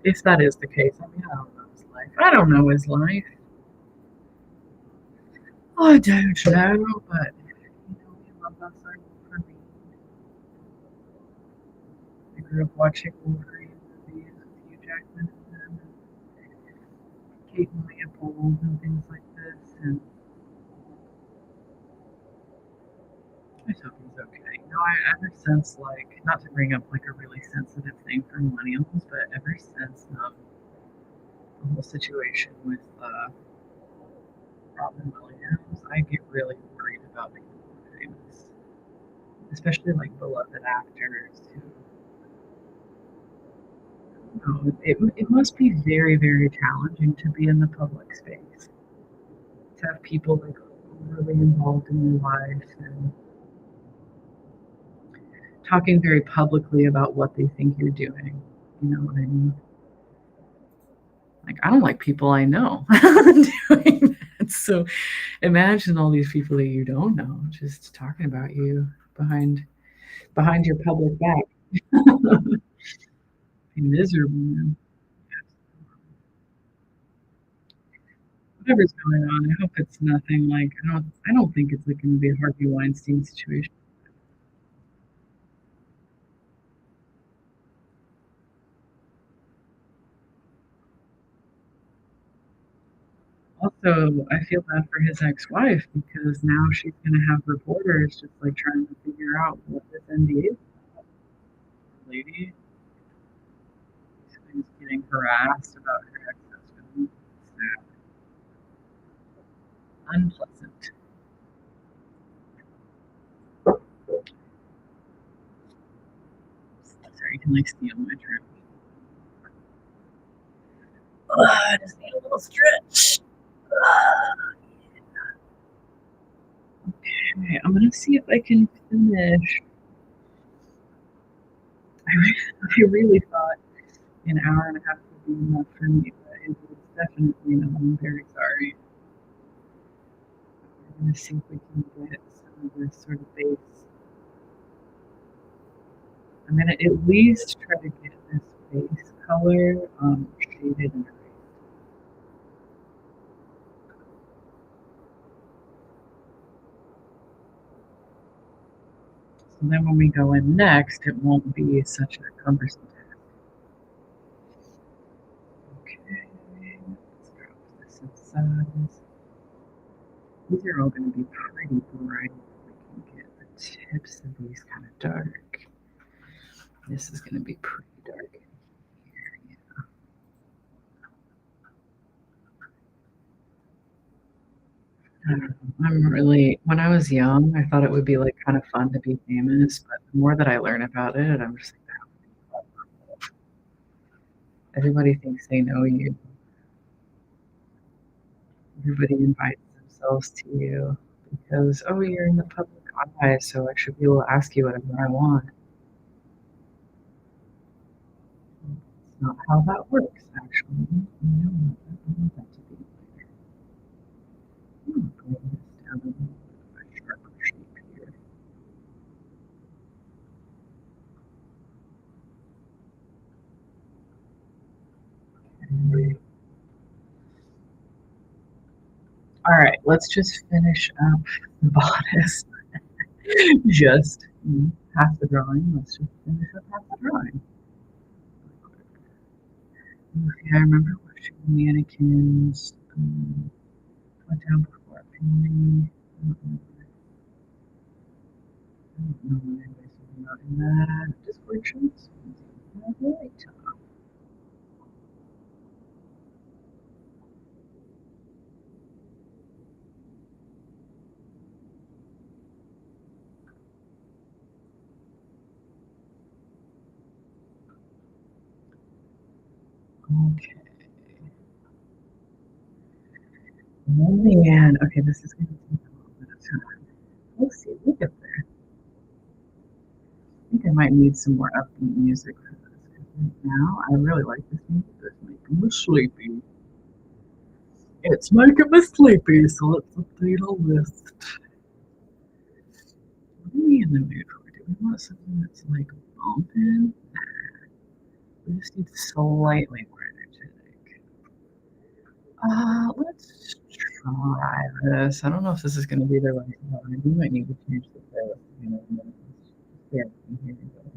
if that is the case, I mean, I don't know his life. I don't know his life. I don't know, but we love us our Wolverine. I grew up watching Wolverine movies with Hugh Jackman in them, and Kate and Leopold and things like this, and I hope he's okay. Ever since, like, not to bring up like a really sensitive thing for millennials, but ever since the whole situation with Robin Williams, I get really worried about people who are famous, especially like beloved actors who, it must be very, very challenging to be in the public space, to have people like really involved in your life and talking very publicly about what they think you're doing. You know what I mean? Like, I don't like people I know doing that. So imagine all these people that you don't know just talking about you behind your public back. Be miserable, man. Whatever's going on, I hope it's nothing like I don't think it's like gonna be a Harvey Weinstein situation. Also, I feel bad for his ex-wife because now she's gonna have reporters just like trying to figure out what this NDA is. Lady is getting harassed about her ex-husband. Sad. Unpleasant. Sorry, you can like steal my drink. I just need a little stretch. Okay, I'm gonna see if I can finish. I really thought an hour and a half would be enough for me, but it was definitely not. I'm very sorry. We're gonna see if we can get some of this sort of base. I'm gonna at least try to get this base color shaded and erased. So then when we go in next, it won't be such a cumbersome task. Okay, let's drop this in size. These are all going to be pretty bright. We can get the tips of these kind of dark. This is going to be pretty dark in here. Yeah. I don't know. When I was young, I thought it would be like kind of fun to be famous, but the more that I learn about it, I'm just like, everybody thinks they know you. Everybody invites themselves to you because, oh, you're in the public eye, so I should be able to ask you whatever I want. It's not how that works, actually. No, I want that to be clear. I'm bring this down a little bit of a sharper shape here. Okay. All right, let's just finish up the bodice. Just half the drawing. Let's just finish up half the drawing. Okay, I remember watching mannequins. Went down before painting. I don't know what anybody's talking about in that descriptions. Right. Okay. Oh man. Okay, this is gonna take a little bit of time. We'll see. We'll get there. I think I might need some more upbeat music for this. Right now, I really like this music, but it's making me sleepy. It's making me sleepy, so let's update our list. What are we in the mood for? Do we want something that's like bumping? We just need slightly more energetic. Let's try this. I don't know if this is going to be the right one. We might need to change the playlist in a minute. Yeah, here we go.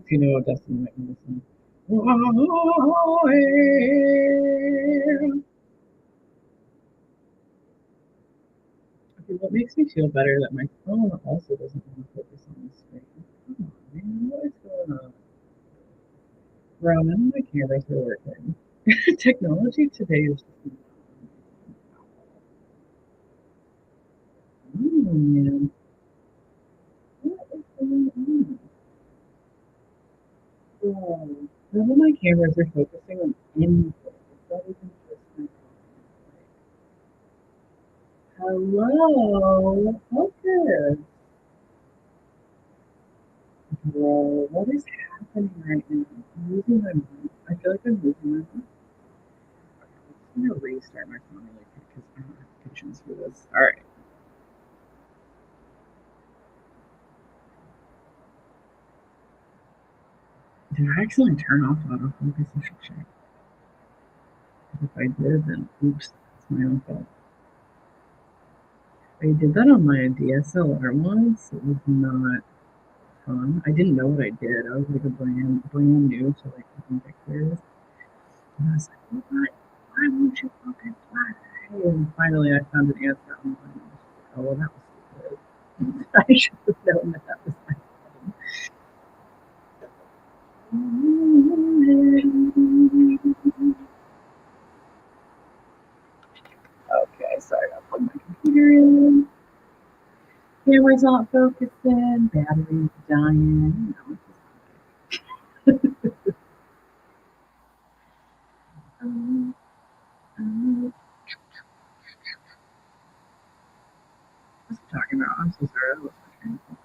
If you know Destiny might know this one. Okay, what makes me feel better that my phone also doesn't want to focus on the screen. Come on, man, what is going on? Bro, none of my cameras are working. Technology today is just oh man. What is going on? Bro, none of my cameras are focusing on anything. It's not even just my phone. Hello? Focus. Bro, what is happening right now? I'm losing my mind. I feel like I'm losing my mind. I'm gonna restart my phone really quick because I don't have patience for this. Alright. Did I actually turn off autofocus? I should check. If I did, then oops, that's my own fault. I did that on my DSLR once. It was not fun. I didn't know what I did. I was like a brand new to like taking pictures. And I was like, what? Why won't you focus? Why? And finally I found an answer online. I was like, oh, well, that was stupid. I should have known that was my phone. Okay, sorry, I'll plug my computer in. Camera's not focusing, battery's dying. Um, um, what's he talking about? I'm so sorry. I lost my train of thought.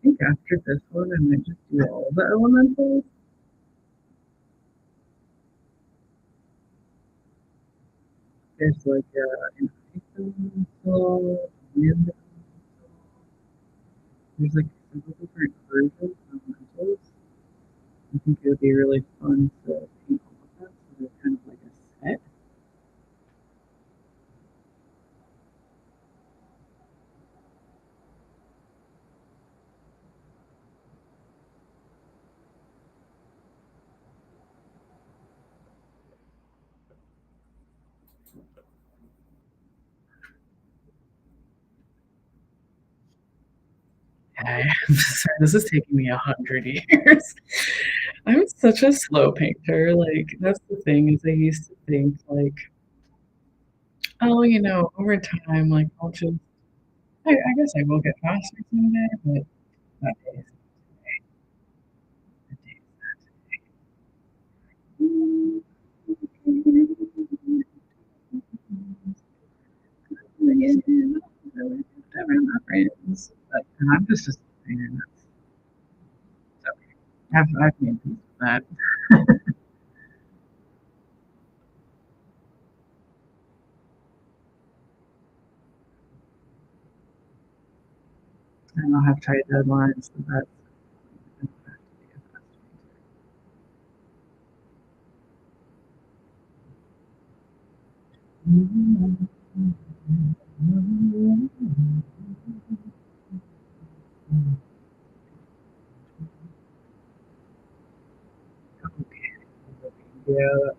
I think after this one, I might just do all the elementals. There's like an item elemental, wind elemental. There's like several different versions of elementals. I think it would be really fun to paint all of that so they're kind of like a set. I'm sorry, this is taking me 100 years. I'm such a slow painter. Like that's the thing is I used to think like, oh, over time, like I guess I will get faster someday, but not days. Not days. Whatever, my friends. But I'm just a slow painter. That's okay. I've made peace with that. I don't have tight deadlines, so that's I don't have to be a fast painter. Okay. Yeah,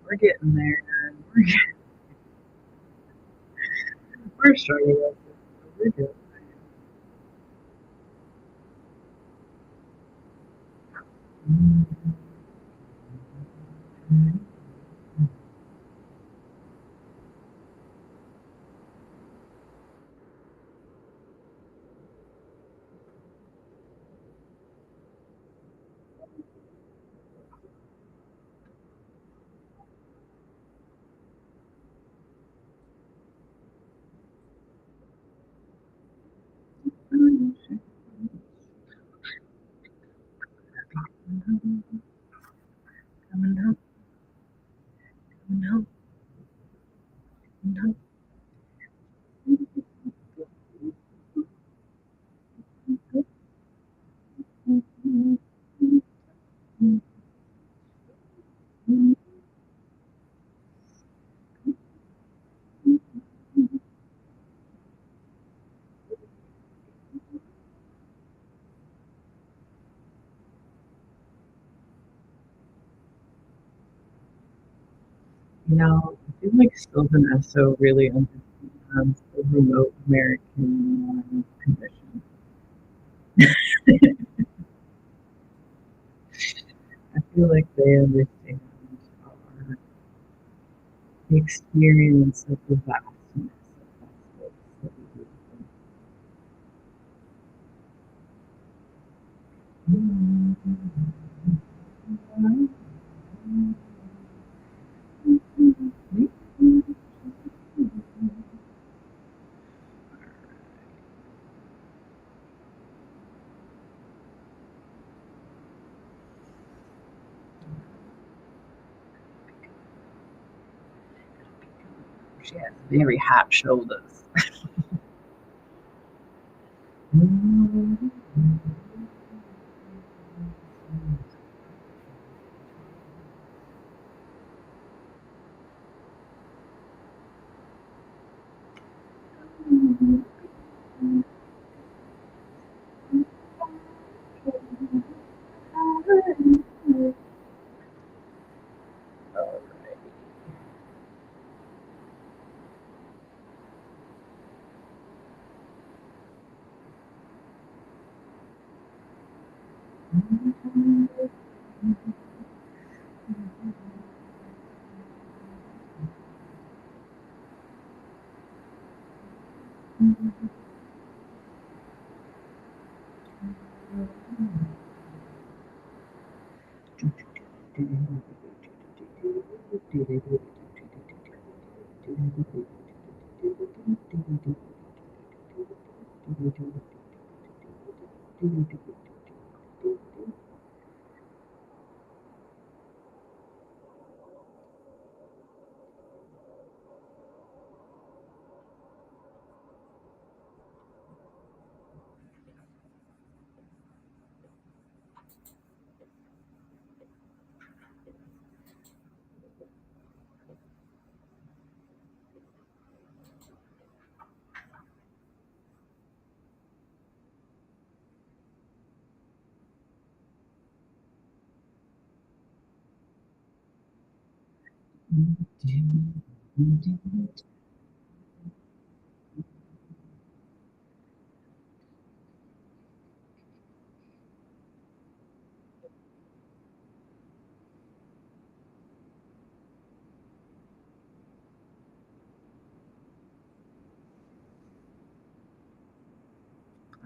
we're getting there. We're struggling. We're getting there. I feel like Sylvan Esso really understands the remote American condition. I feel like they understand our experience of the vastness of that space that we live in. She has very hot shoulders.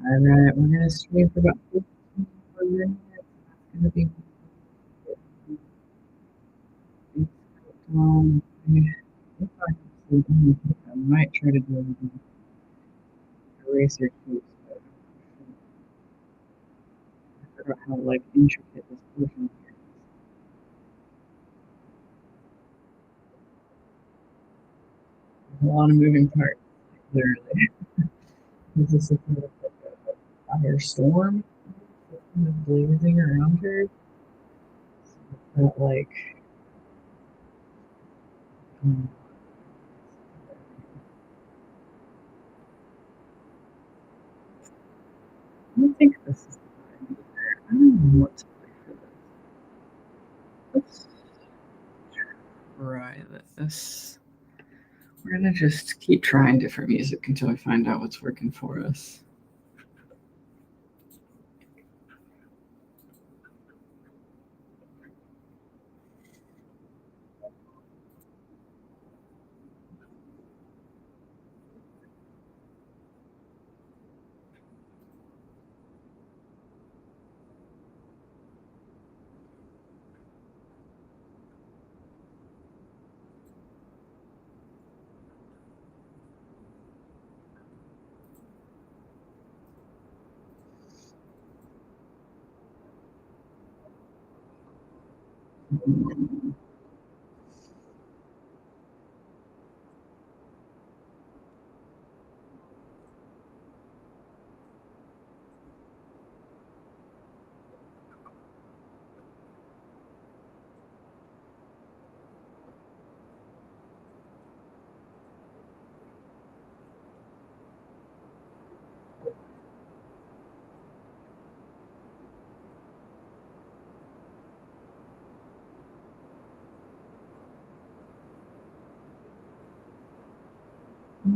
All right, we're gonna stream for about 15 more minutes. It's gonna be if I might try to do an eraser too, but I forgot how like intricate this portion here is. There's a lot of moving parts, like, literally. This is something that's like a firestorm kind of blazing around her. So that like um, I don't think this is the vibe either. I don't know what to play for this. Let's try this. We're gonna just keep trying different music until we find out what's working for us. Yeah,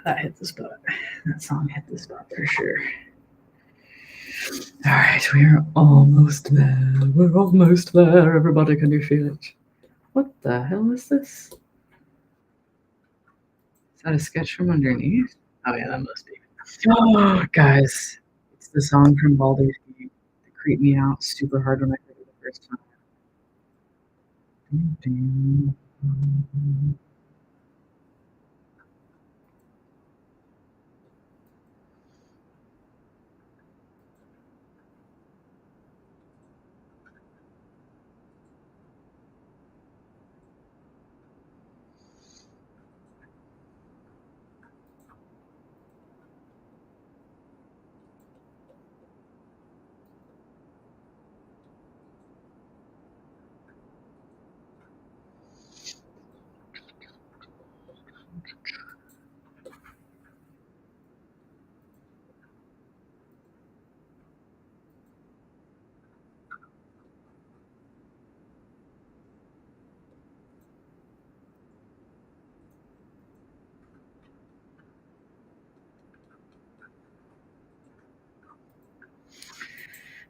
that hit the spot. That song hit the spot for sure. All right, we're almost there. We're almost there. Everybody, can you feel it? What the hell is this? Is that a sketch from underneath? Oh yeah, that must be. Oh, guys, it's the song from Baldur's Gate that creeped me out super hard when I heard it the first time.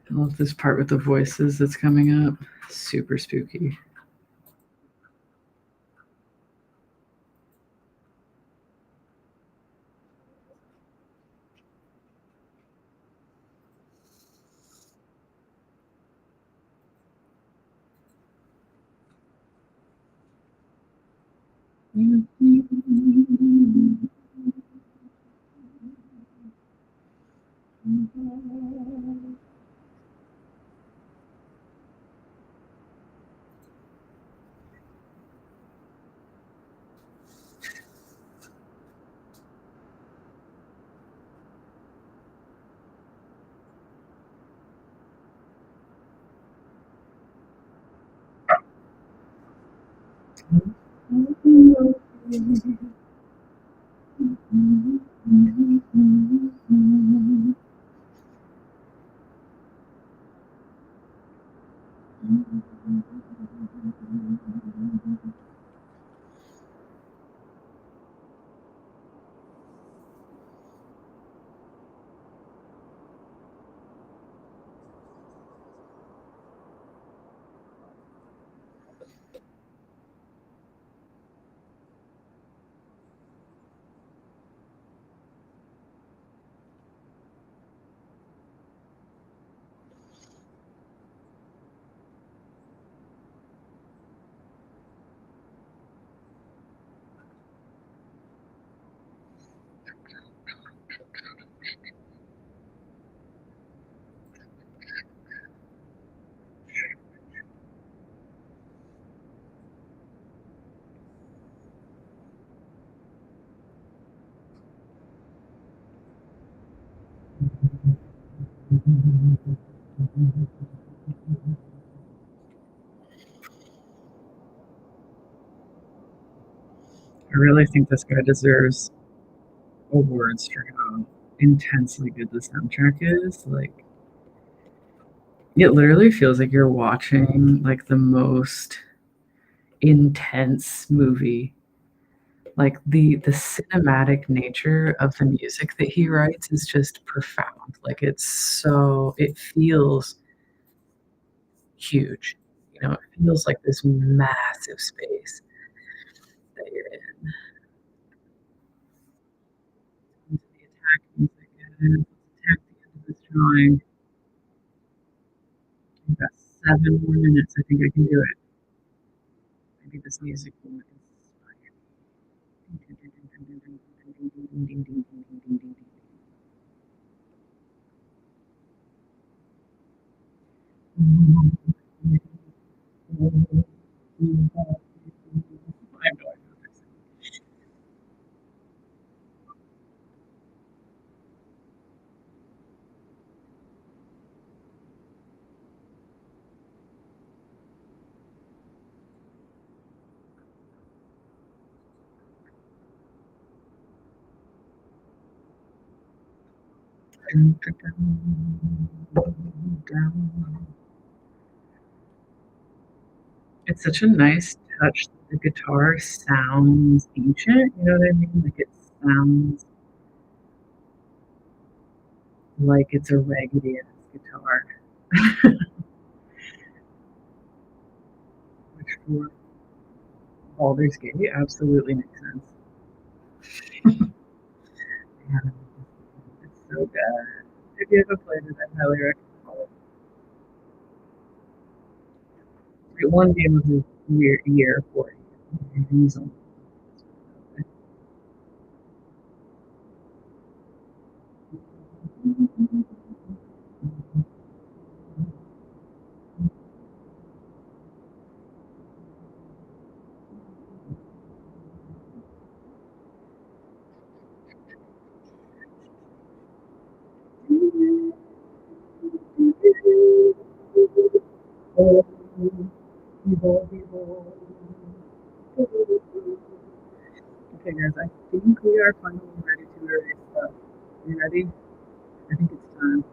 I love this part with the voices that's coming up. Super spooky. I really think this guy deserves awards for how intensely good the soundtrack is. Like, it literally feels like you're watching like the most intense movie Like the cinematic nature of the music that he writes is just profound. Like it feels huge. It feels like this massive space that you're in. Into the attack music. And let's attack the end of this drawing. I've got 7 more minutes. I think I can do it. Maybe this music will inspire me. I have no idea what this is. It's such a nice touch. The guitar sounds ancient, you know what I mean? Like it sounds like it's a raggedy ass guitar. Which for Baldur's Gate absolutely makes sense. Yeah, it's so good. If you haven't played it, I highly recommend it. One game of the year for you. Easily. Okay, guys, I think we are finally ready to erase stuff. You ready? I think it's time.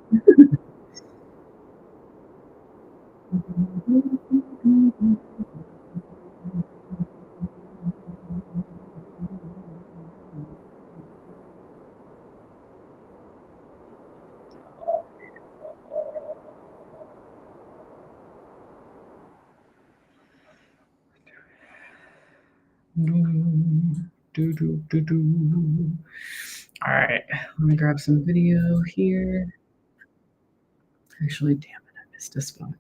All right, let me grab some video here. Actually, damn it, I missed a spot.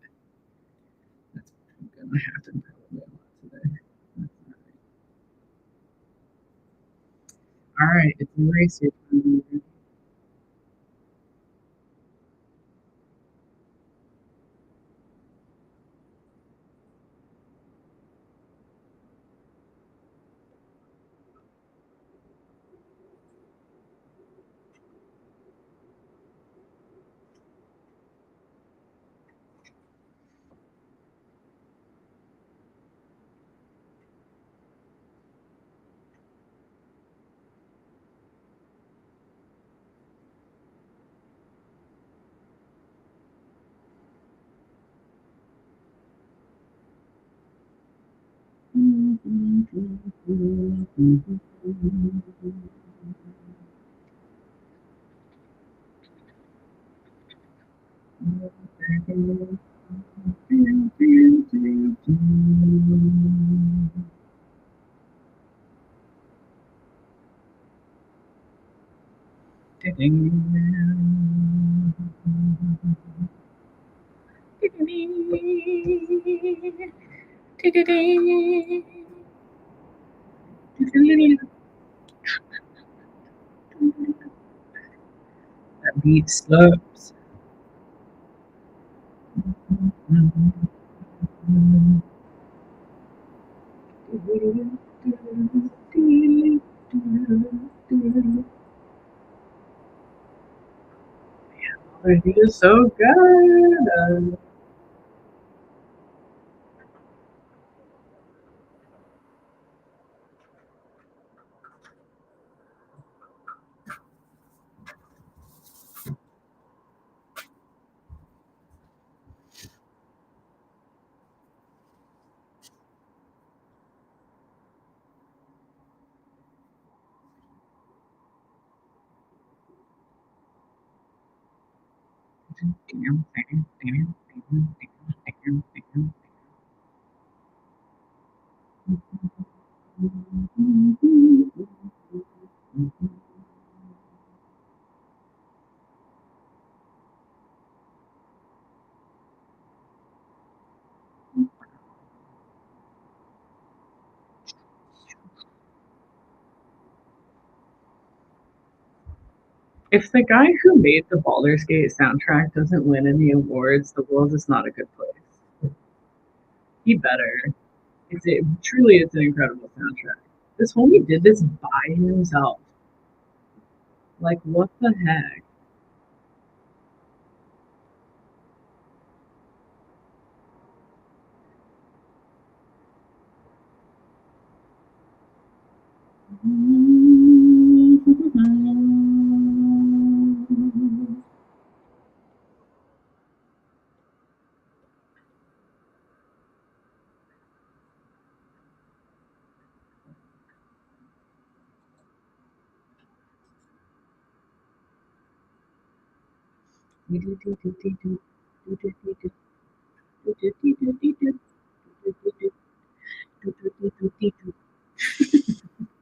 That's gonna happen probably a lot today. All right, it's eraser time. That beat slaps. It is so good. If the guy who made the Baldur's Gate soundtrack doesn't win any awards, the world is not a good place. He better. It truly is an incredible soundtrack. This homie did this by himself. Like, what the heck?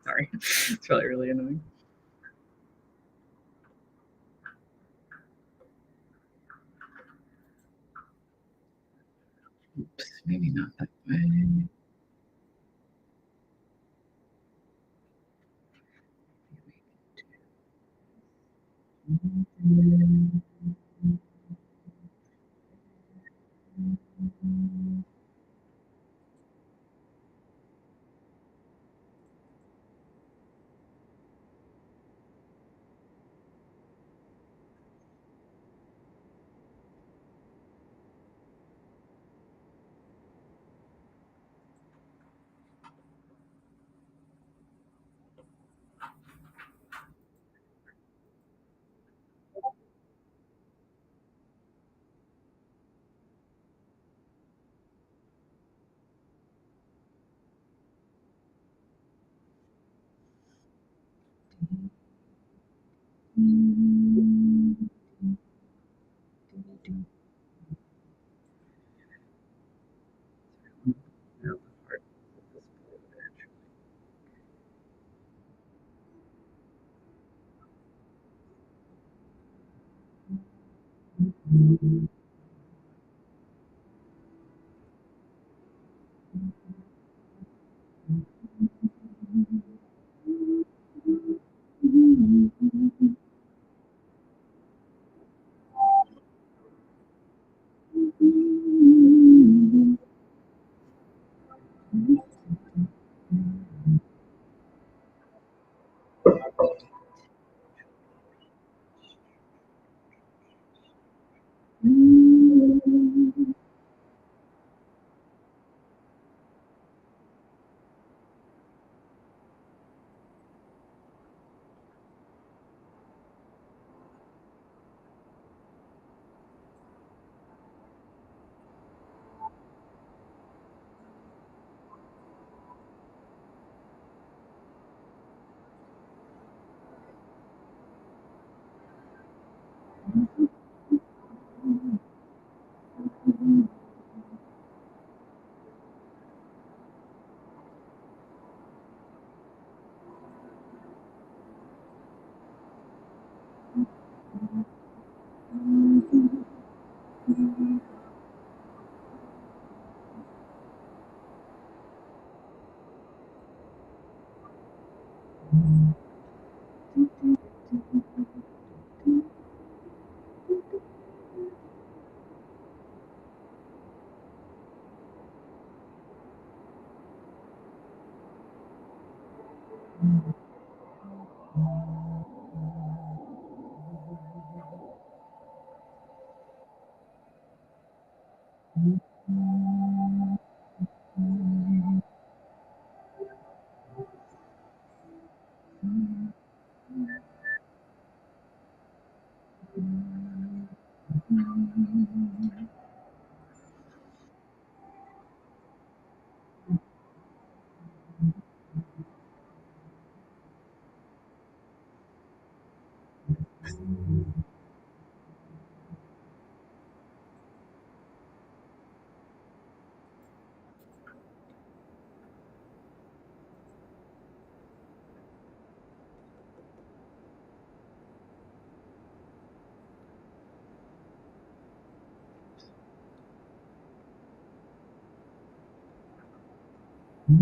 Sorry, it's probably really annoying. Oops, maybe not that way. You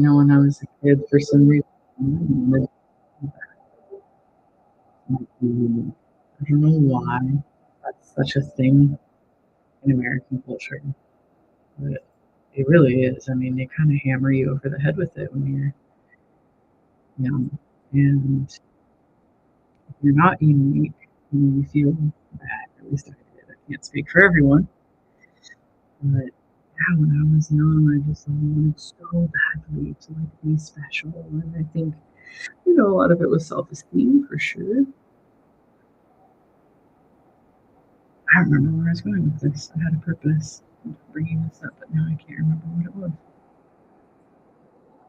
know, when I was a kid, for some reason, I don't know why that's such a thing in American culture, but it really is. I mean, they kind of hammer you over the head with it when you're young. And if you're not unique, you feel bad. At least I did. I can't speak for everyone. But yeah, when I was young, I just wanted so badly to like be special. And I think, a lot of it was self esteem for sure. I don't remember where I was going with this. I had a purpose in bringing this up, but now I can't remember what it was.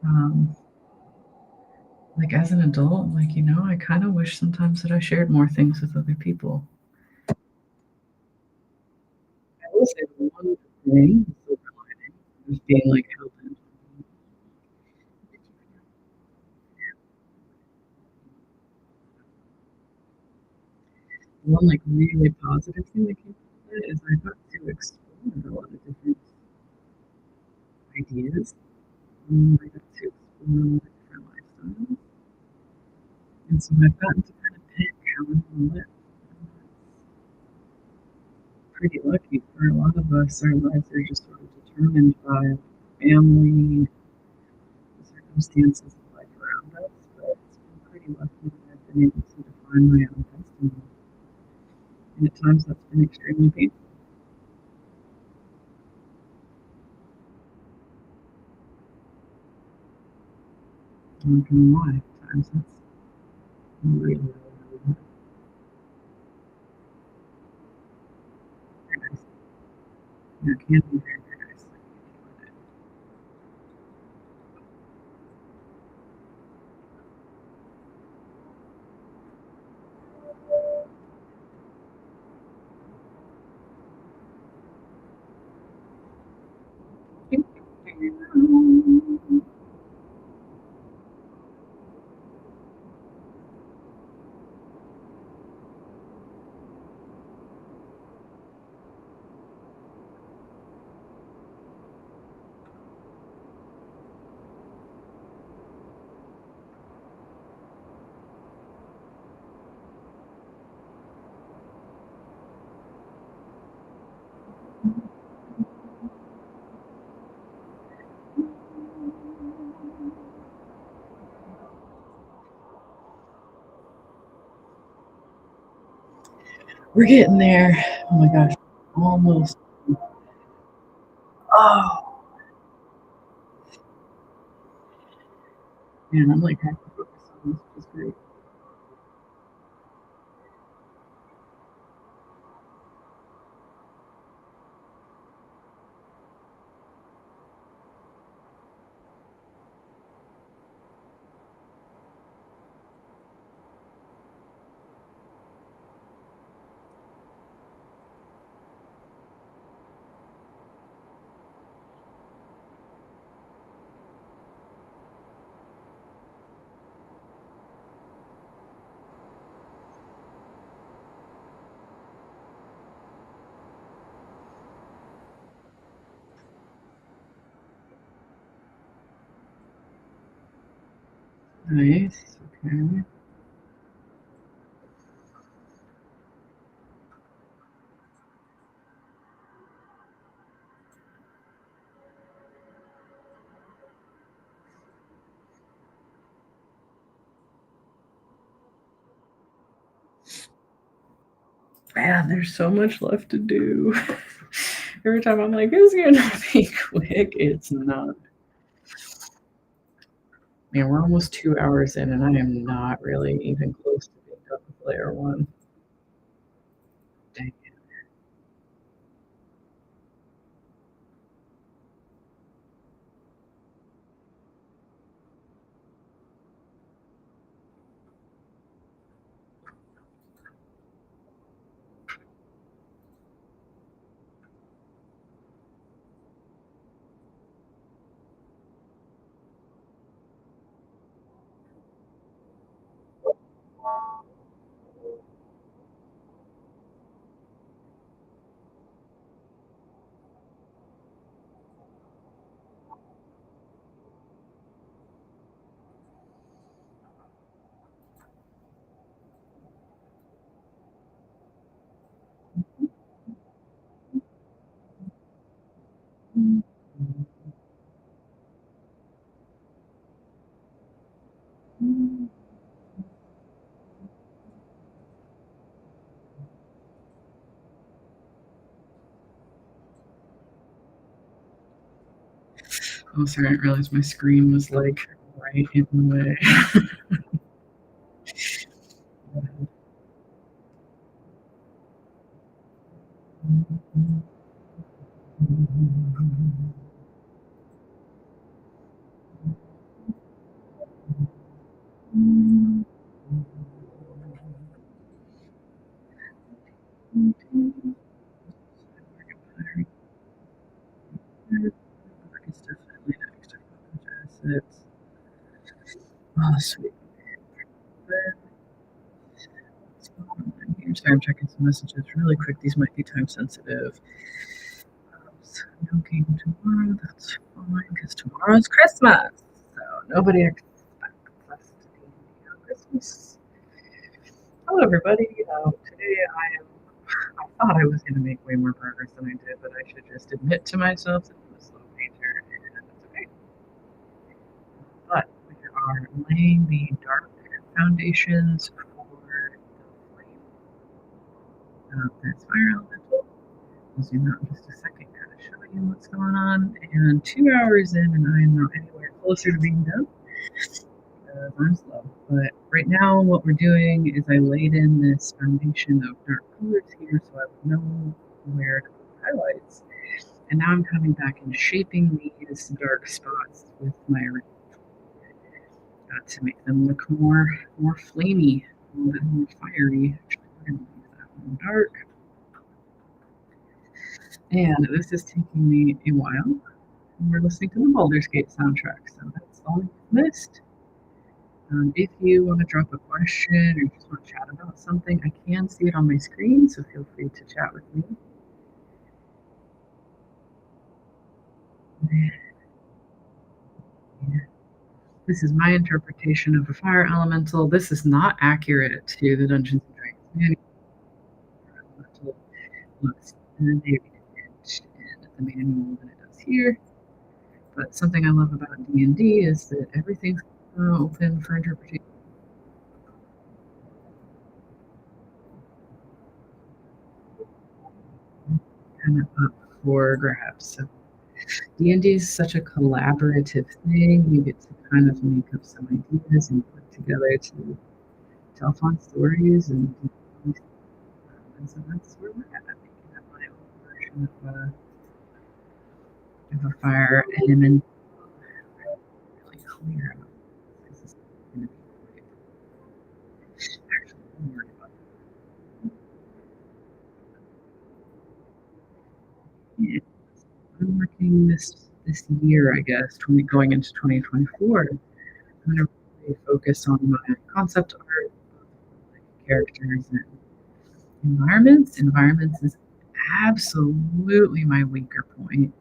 Um, like as an adult, like, I kind of wish sometimes that I shared more things with other people. I will say the one thing, the silver lining, is being like held in. One like really positive thing that came from it is I got to explore a lot of different ideas. I got to explore a lot of different lifestyles. And so I've gotten to kind of pick how I'm going to live. Pretty lucky for a lot of us. Our lives are just sort of determined by family, the circumstances of life around us. But it's been pretty lucky that I've been able to define my own destiny. And at times that's been extremely painful. I'm not gonna lie. At times that's really, really, really hard. Very nice. It can be very, very nice. We're getting there. Oh my gosh. Almost. Oh, man. I'm like hyper focused on this, which is great. Nice. Okay. Man, there's so much left to do. Every time I'm like, it's gonna be quick, it's not. Man, we're almost 2 hours in, and I am not really even close to being done with layer one. Dang it. Oh, sorry, I didn't realize my screen was like right in the way. It's definitely next. Assets. Oh, sweet. What's going on here? Sorry, I'm checking some messages really quick. These might be time sensitive. So, no game tomorrow. That's fine because tomorrow's Christmas. So nobody expects us to be on Christmas. Hello, everybody. Today I thought I was going to make way more progress than I did, but I should just admit to myself that I'm a slow painter, and that's okay. But we are laying the dark foundations for the flame of this fire elemental. I'll zoom out in just a second, kind of show you what's going on. And 2 hours in, and I am not anywhere closer to being done. I'm slow. But right now, what we're doing is I laid in this foundation of dark colors here so I would know where to put highlights. And now I'm coming back and shaping these dark spots with my to make them look more flamey, a little bit more fiery. Actually, we're going to leave that one dark. And this is taking me a while. And we're listening to the Baldur's Gate soundtrack, so that's all you've missed. If you want to drop a question or just want to chat about something, I can see it on my screen, so feel free to chat with me. This is my interpretation of a fire elemental. This is not accurate to the Dungeons and Dragons manual. Elemental looks very different in the manual than it does here. But something I love about D&D is that everything's open for interpretation. Kind of up for grabs. So D&D is such a collaborative thing. You get to kind of make up some ideas and put together to tell fun stories, and so that's where we're at. Making up my own version of a fire element. Really clear. This is going to be actually I'm worried about it. I'm working this year, I guess, going into 2024. I'm going to really focus on my concept art, like characters and environments. Environments is absolutely my weaker point.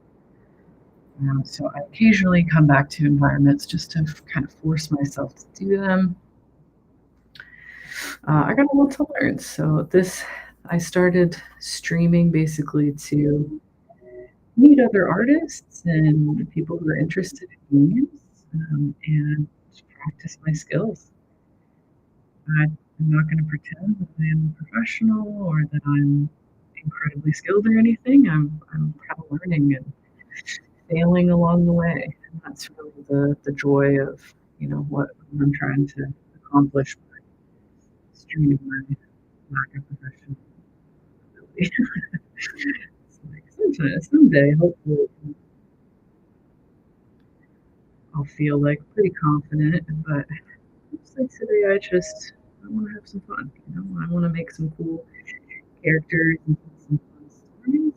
So I occasionally come back to environments just to kind of force myself to do them. I got a lot to learn. So I started streaming basically to meet other artists and people who are interested in games and practice my skills. I I'm not going to pretend that I am a professional or that I'm incredibly skilled or anything. I'm kind of learning and failing along the way. And that's really the joy of, what I'm trying to accomplish by streaming my lack of professional ability. It's like someday, hopefully, I'll feel like pretty confident. But it's like today, I want to have some fun. I want to make some cool characters and some fun stories.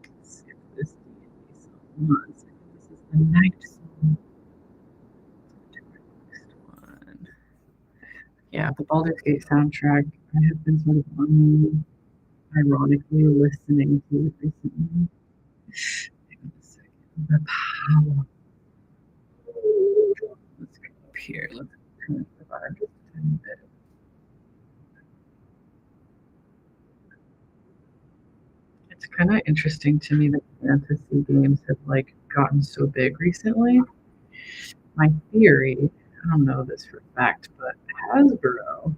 Let's see if this D&D song was. This is the night song. Next one. Yeah, the Baldur's Gate soundtrack. I have been sort of ironically listening to it recently. Hang on a second. The power. Let's go up here. Let's turn the bar just a tiny bit. It's kind of interesting to me that fantasy games have like gotten so big recently. My theory, I don't know this for a fact, but Hasbro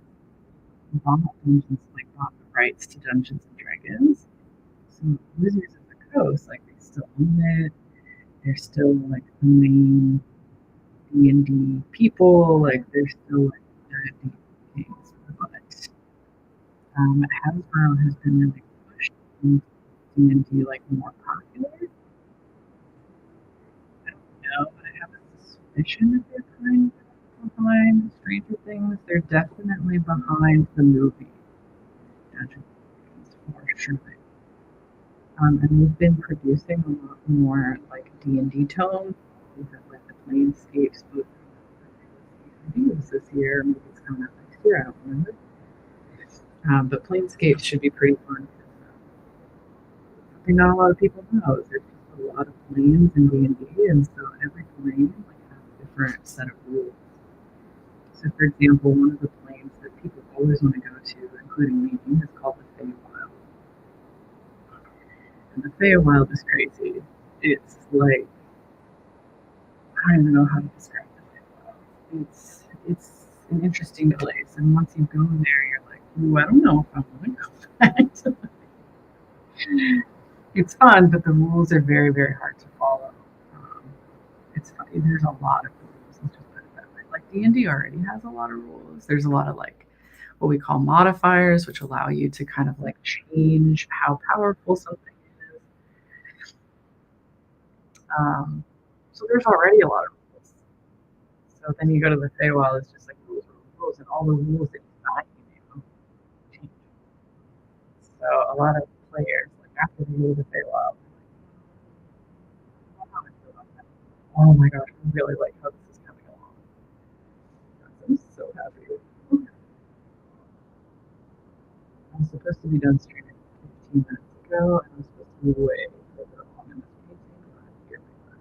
bought the rights to Dungeons and Dragons. So Wizards of the Coast, like they still own it. They're still like the main D&D people. Like they're still like the games, but Hasbro has been really pushing D&D like more popular. I don't know, but I have a suspicion that they're kind of behind Stranger Things. They're definitely behind the movie Dungeons and Dragons for sure. And we've been producing a lot more like D&D tone. We have like the Planescapes book. I think it was this year, maybe it's coming out next year. I don't remember. But Planescapes should be pretty fun. Not a lot of people know. There's just a lot of planes in D&D, and so every plane like has a different set of rules. So, for example, one of the planes that people always want to go to, including me, is called the Feywild. And the Feywild is crazy. It's like I don't even know how to describe the Feywild. It's an interesting place, and once you go there, you're like, ooh, I don't know if I want to go back to it's fun, but the rules are very, very hard to follow. Um, it's funny. There's a lot of rules. Let's just put it that way. Like D&D already has a lot of rules. There's a lot of like what we call modifiers, which allow you to kind of like change how powerful something is. Um, so there's already a lot of rules. So then you go to the Feywild, it's just like rules, rules, rules, and all the rules that you thought you knew change. So a lot of players, like after they go to the Feywild, oh my gosh, I really like how this is coming along. I'm so happy. I was supposed to be done streaming 15 minutes ago, and I was supposed to be way further along in this painting, but here we are.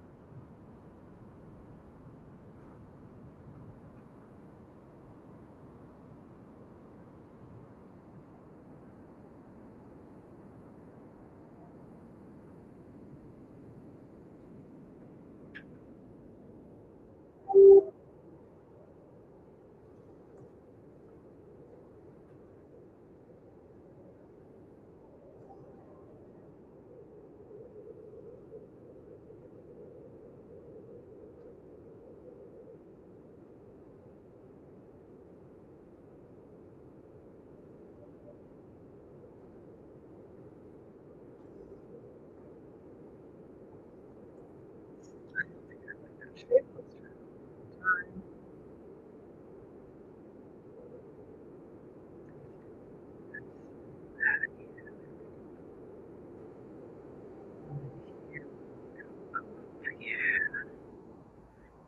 I don't think I like that shape. Let's try it one more time. That again. Here we go. Yeah.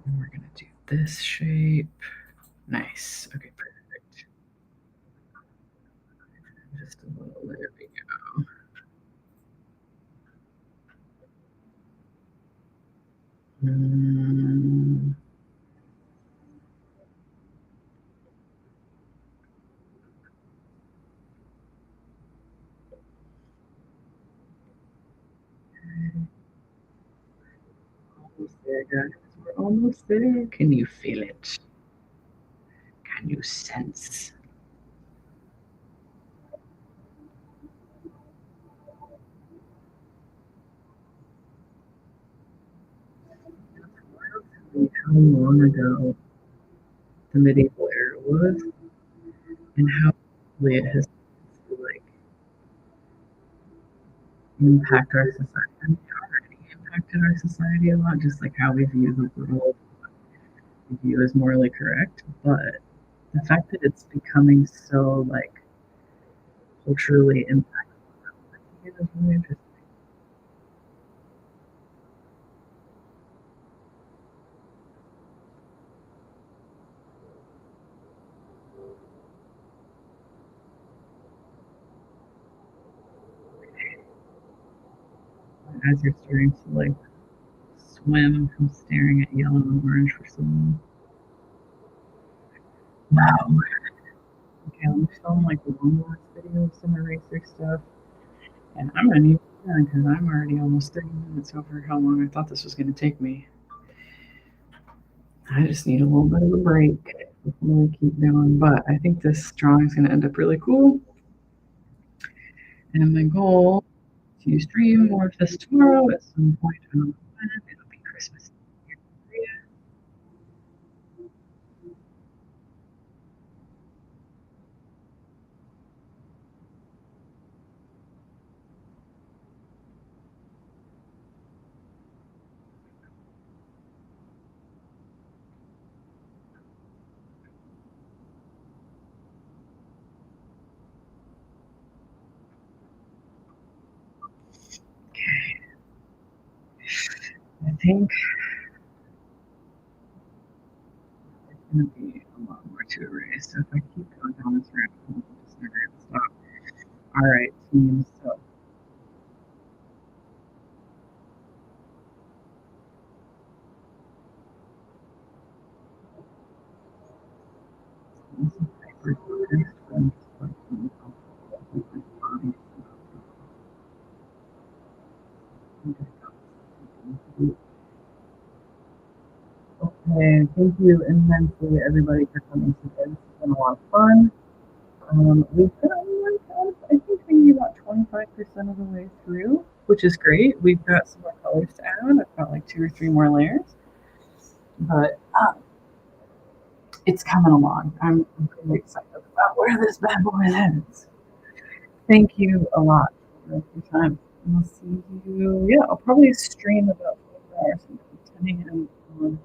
And we're gonna do this shape. Nice. Okay, perfect. Just a little. There we go. Mm, almost there, guys. We're almost there. Can you feel it? Can you sense? How long ago the medieval era was and how quickly it has like impact our society. I mean, it already impacted our society a lot, just like how we view the world, we view as morally correct. But the fact that it's becoming so like culturally impactful, I think it is really interesting. As you're starting to like swim from staring at yellow and orange for so long. Wow. Okay, let me film like long watch videos, some eraser stuff. And I'm not even done because I'm already almost 30 minutes over how long I thought this was going to take me. I just need a little bit of a break before I keep going. But I think this drawing is going to end up really cool. And my goal is to stream more of this tomorrow at some point. I don't know when. It'll be Christmas. I think there's going to be a lot more to erase. So if I keep going down this rabbit hole, I'm just never going to stop. All right, team. So this is hyper focused. I'm just like really comfortable with my body. Okay, thank you immensely, everybody, for coming today. This has been a lot of fun. We've been only, I think, maybe about 25% of the way through, which is great. We've got some more colors to add. I've got like 2 or 3 more layers, but it's coming along. I'm pretty excited about where this bad boy heads. Thank you a lot for your time. I'll see you. Yeah, I'll probably stream about 4 hours, 10 a.m. on